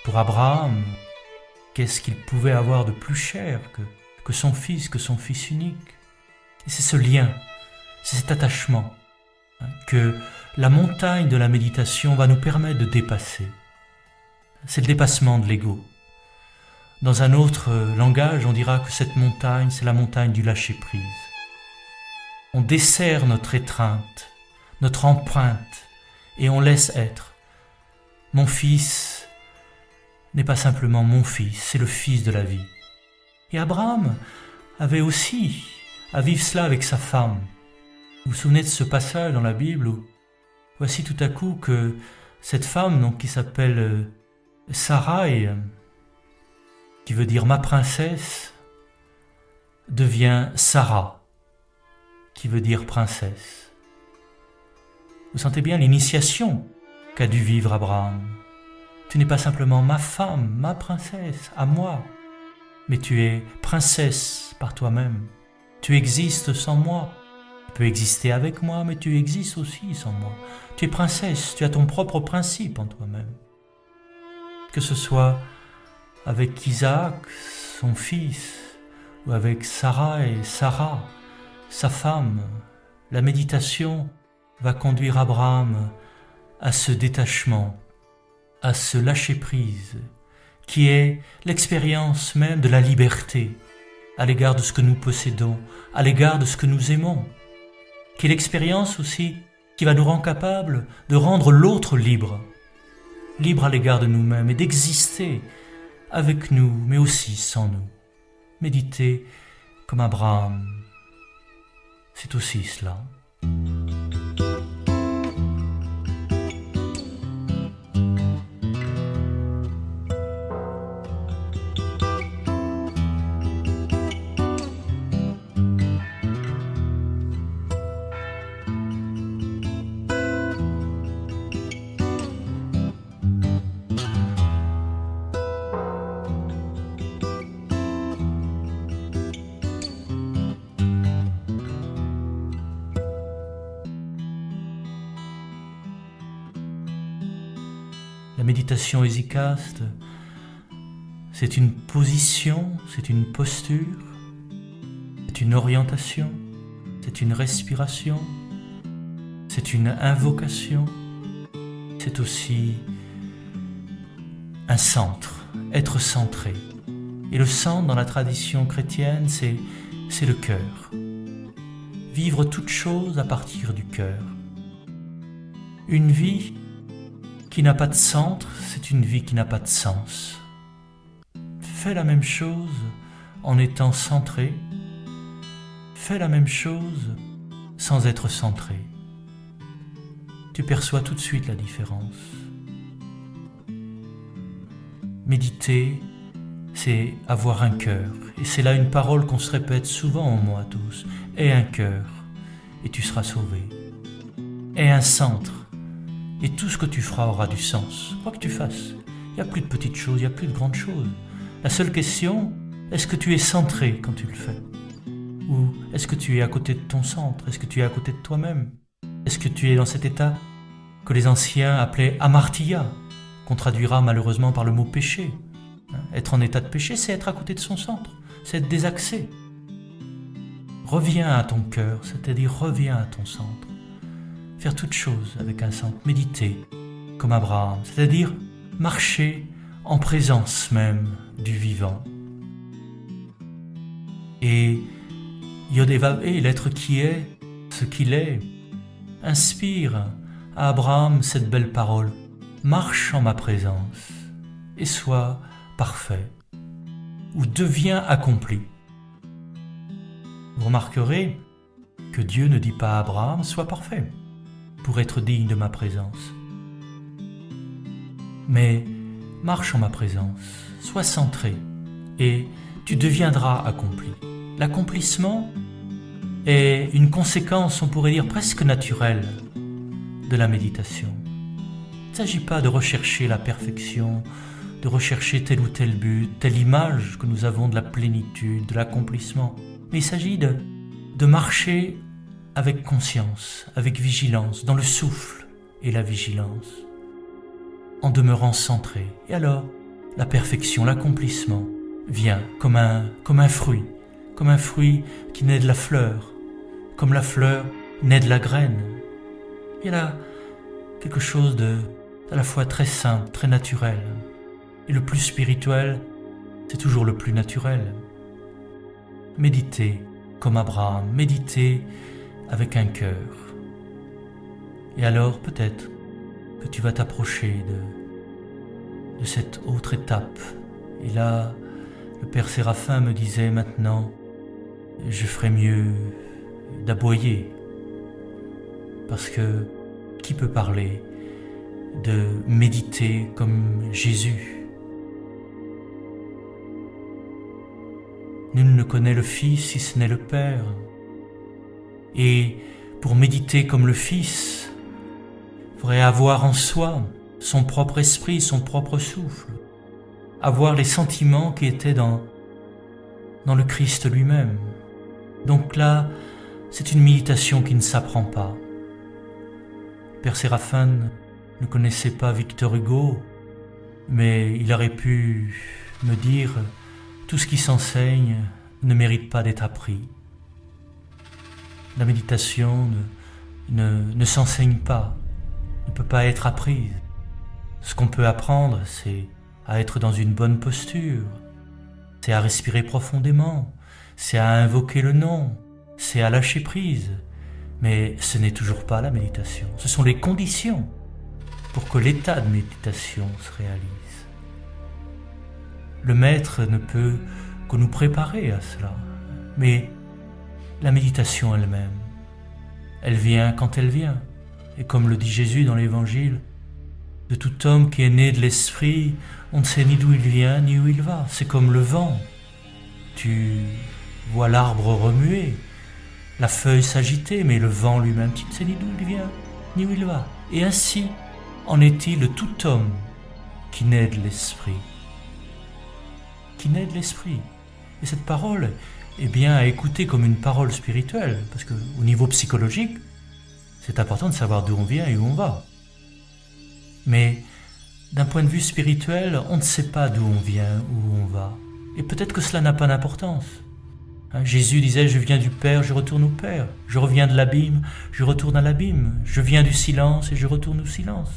pour Abraham, qu'est-ce qu'il pouvait avoir de plus cher que son fils unique ? Et c'est ce lien, c'est cet attachement que la montagne de la méditation va nous permettre de dépasser. C'est le dépassement de l'ego. Dans un autre langage, on dira que cette montagne, c'est la montagne du lâcher-prise. On desserre notre étreinte, notre empreinte, et on laisse être. Mon fils n'est pas simplement mon fils, c'est le fils de la vie. Et Abraham avait aussi à vivre cela avec sa femme. Vous vous souvenez de ce passage dans la Bible où voici tout à coup que cette femme donc, qui s'appelle Sarai, qui veut dire ma princesse, devient Sarah, qui veut dire princesse. Vous sentez bien l'initiation qu'a dû vivre Abraham. Tu n'es pas simplement ma femme, ma princesse, à moi, mais tu es princesse par toi-même. Tu existes sans moi. Tu peux exister avec moi, mais tu existes aussi sans moi. Tu es princesse, tu as ton propre principe en toi-même. Que ce soit avec Isaac, son fils, ou avec Sarah et Sarah, sa femme, la méditation va conduire Abraham à ce détachement, à ce lâcher-prise, qui est l'expérience même de la liberté à l'égard de ce que nous possédons, à l'égard de ce que nous aimons, qui est l'expérience aussi qui va nous rendre capables de rendre l'autre libre, libre à l'égard de nous-mêmes et d'exister avec nous, mais aussi sans nous. Méditer comme Abraham, c'est aussi cela. La méditation hésychaste, c'est une position, c'est une posture, c'est une orientation, c'est une respiration, c'est une invocation, c'est aussi un centre, être centré. Et le centre dans la tradition chrétienne, c'est le cœur. Vivre toute chose à partir du cœur. Une vie qui n'a pas de centre, c'est une vie qui n'a pas de sens. Fais la même chose en étant centré. Fais la même chose sans être centré. Tu perçois tout de suite la différence. Méditer, c'est avoir un cœur. Et c'est là une parole qu'on se répète souvent en moi tous. Aie un cœur et tu seras sauvé. Aie un centre et tout ce que tu feras aura du sens. Quoi que tu fasses, il n'y a plus de petites choses, il n'y a plus de grandes choses. La seule question, est-ce que tu es centré quand tu le fais? Ou est-ce que tu es à côté de ton centre? Est-ce que tu es à côté de toi-même? Est-ce que tu es dans cet état que les anciens appelaient amartya, qu'on traduira malheureusement par le mot péché? Être en état de péché, c'est être à côté de son centre, c'est être désaxé. Reviens à ton cœur, c'est-à-dire reviens à ton centre. Faire toute chose avec un centre, méditer comme Abraham, c'est-à-dire marcher en présence même du vivant. Et Yod-Hé-Vav-Hé, l'être qui est, ce qu'il est, inspire à Abraham cette belle parole. Marche en ma présence et sois parfait ou deviens accompli. Vous remarquerez que Dieu ne dit pas à Abraham, sois parfait pour être digne de ma présence. Mais marche en ma présence, sois centré et tu deviendras accompli. L'accomplissement est une conséquence, on pourrait dire presque naturelle, de la méditation. Il ne s'agit pas de rechercher la perfection, de rechercher tel ou tel but, telle image que nous avons de la plénitude, de l'accomplissement. Mais il s'agit de marcher avec conscience, avec vigilance, dans le souffle et la vigilance, en demeurant centré. Et alors, la perfection, l'accomplissement vient comme un fruit qui naît de la fleur, comme la fleur naît de la graine. Il y a là quelque chose à la fois très simple, très naturel. Et le plus spirituel, c'est toujours le plus naturel. Méditer comme Abraham, méditer avec un cœur. Et alors peut-être que tu vas t'approcher de cette autre étape. Et là, le Père Séraphin me disait maintenant, je ferais mieux d'aboyer. Parce que qui peut parler de méditer comme Jésus? Nul ne connaît le Fils si ce n'est le Père. Et pour méditer comme le Fils, il faudrait avoir en soi son propre esprit, son propre souffle, avoir les sentiments qui étaient dans le Christ lui-même. Donc là, c'est une méditation qui ne s'apprend pas. Père Séraphin ne connaissait pas Victor Hugo, mais il aurait pu me dire « Tout ce qui s'enseigne ne mérite pas d'être appris. » La méditation ne s'enseigne pas, ne peut pas être apprise. Ce qu'on peut apprendre, c'est à être dans une bonne posture, c'est à respirer profondément, c'est à invoquer le nom, c'est à lâcher prise. Mais ce n'est toujours pas la méditation. Ce sont les conditions pour que l'état de méditation se réalise. Le maître ne peut que nous préparer à cela. Mais la méditation elle-même, elle vient quand elle vient. Et comme le dit Jésus dans l'Évangile, de tout homme qui est né de l'esprit, on ne sait ni d'où il vient ni où il va. C'est comme le vent. Tu vois l'arbre remuer, la feuille s'agiter, mais le vent lui-même, tu ne sais ni d'où il vient, ni où il va. Et ainsi en est-il de tout homme qui naît de l'esprit. Qui naît de l'esprit. Et cette parole est bien à écouter comme une parole spirituelle, parce qu'au niveau psychologique, c'est important de savoir d'où on vient et où on va. Mais d'un point de vue spirituel, on ne sait pas d'où on vient, où on va. Et peut-être que cela n'a pas d'importance. Jésus disait, je viens du Père, je retourne au Père. Je reviens de l'abîme, je retourne à l'abîme. Je viens du silence et je retourne au silence.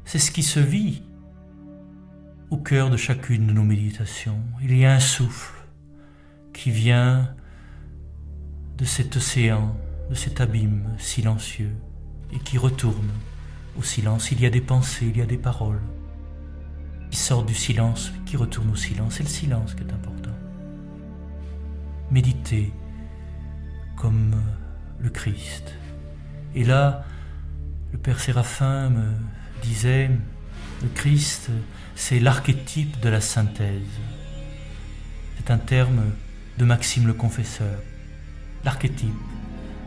C'est ce qui se vit au cœur de chacune de nos méditations. Il y a un souffle qui vient de cet océan, de cet abîme silencieux et qui retourne au silence. Il y a des pensées, il y a des paroles qui sortent du silence, qui retournent au silence. C'est le silence qui est important. Méditer comme le Christ. Et là, le Père Séraphin me disait, le Christ, c'est l'archétype de la synthèse. C'est un terme de Maxime le Confesseur. L'archétype,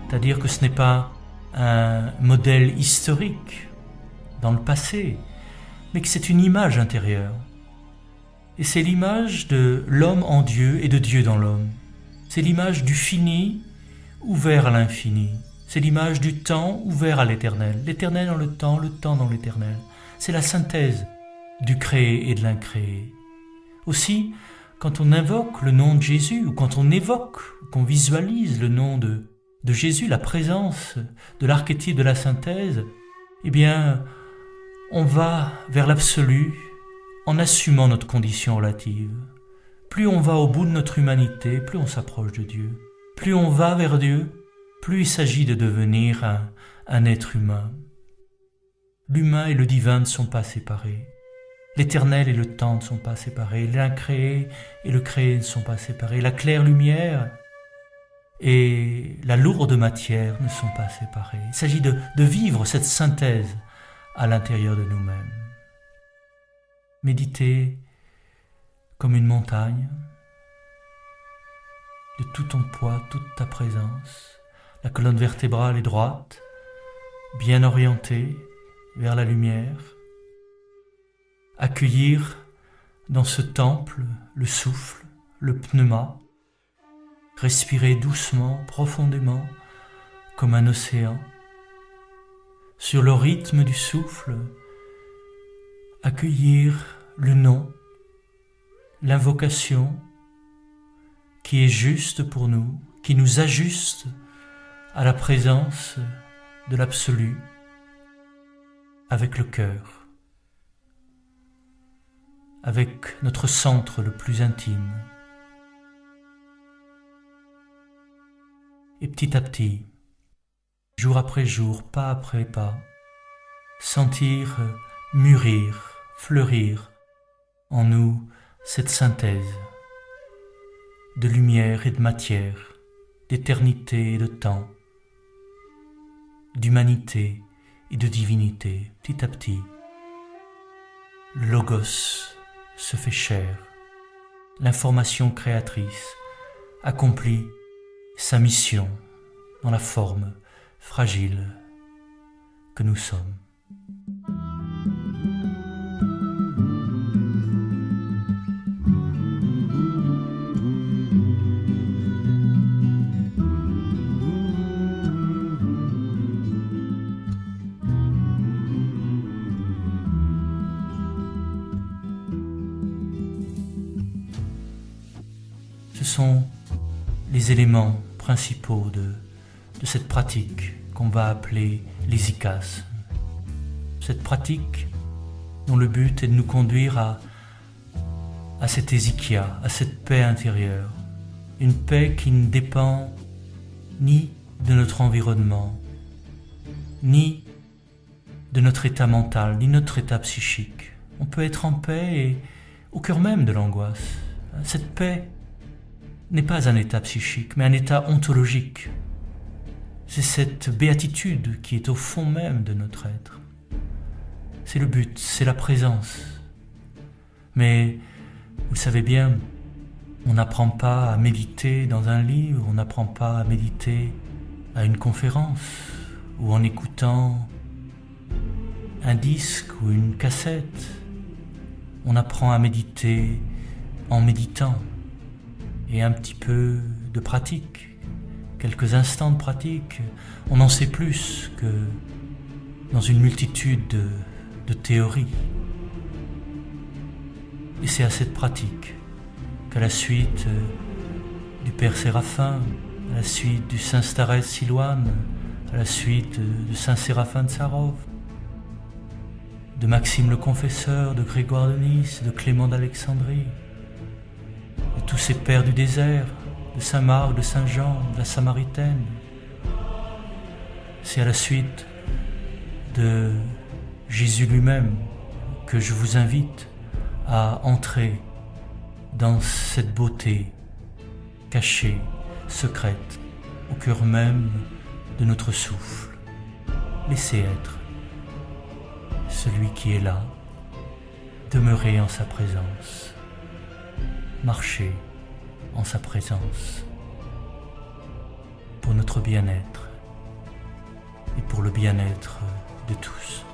c'est-à-dire que ce n'est pas un modèle historique dans le passé, mais que c'est une image intérieure. Et c'est l'image de l'homme en Dieu et de Dieu dans l'homme. C'est l'image du fini ouvert à l'infini. C'est l'image du temps ouvert à l'éternel. L'éternel dans le temps dans l'éternel. C'est la synthèse du créé et de l'incréé. Aussi, quand on invoque le nom de Jésus, ou quand on évoque, qu'on visualise le nom de Jésus, la présence de l'archétype de la synthèse, eh bien, on va vers l'absolu en assumant notre condition relative. Plus on va au bout de notre humanité, plus on s'approche de Dieu. Plus on va vers Dieu, plus il s'agit de devenir un être humain. L'humain et le divin ne sont pas séparés. L'éternel et le temps ne sont pas séparés. L'incréé et le créé ne sont pas séparés. La claire lumière et la lourde matière ne sont pas séparés. Il s'agit de vivre cette synthèse à l'intérieur de nous-mêmes. Méditer comme une montagne, de tout ton poids, toute ta présence. La colonne vertébrale est droite, bien orientée vers la lumière. Accueillir dans ce temple le souffle, le pneuma. Respirer doucement, profondément, comme un océan. Sur le rythme du souffle, accueillir le nom, l'invocation qui est juste pour nous, qui nous ajuste à la présence de l'absolu avec le cœur, avec notre centre le plus intime. Et petit à petit, jour après jour, pas après pas, sentir mûrir, fleurir en nous cette synthèse de lumière et de matière, d'éternité et de temps, d'humanité et de divinité. Petit à petit, le Logos se fait chair, l'information créatrice accomplit sa mission dans la forme fragile que nous sommes. Ce sont les éléments principaux de cette pratique qu'on va appeler l'hésychasme. Cette pratique dont le but est de nous conduire à cette hésychia, à cette paix intérieure. Une paix qui ne dépend ni de notre environnement, ni de notre état mental, ni de notre état psychique. On peut être en paix et au cœur même de l'angoisse. Cette paix n'est pas un état psychique, mais un état ontologique. C'est cette béatitude qui est au fond même de notre être. C'est le but, c'est la présence. Mais, vous le savez bien, on n'apprend pas à méditer dans un livre, on n'apprend pas à méditer à une conférence, ou en écoutant un disque ou une cassette. On apprend à méditer en méditant. Et un petit peu de pratique, quelques instants de pratique, on en sait plus que dans une multitude de de théorie. Et c'est à cette pratique qu'à la suite du Père Séraphin, à la suite du Saint Starets Silouane, à la suite de Saint Séraphin de Sarov, de Maxime le Confesseur, de Grégoire de Nice, de Clément d'Alexandrie, de tous ces pères du désert, de Saint Marc, de Saint Jean, de la Samaritaine. C'est à la suite de Jésus lui-même que je vous invite à entrer dans cette beauté cachée, secrète, au cœur même de notre souffle. Laissez être celui qui est là, demeurez en sa présence, marchez en sa présence, pour notre bien-être et pour le bien-être de tous.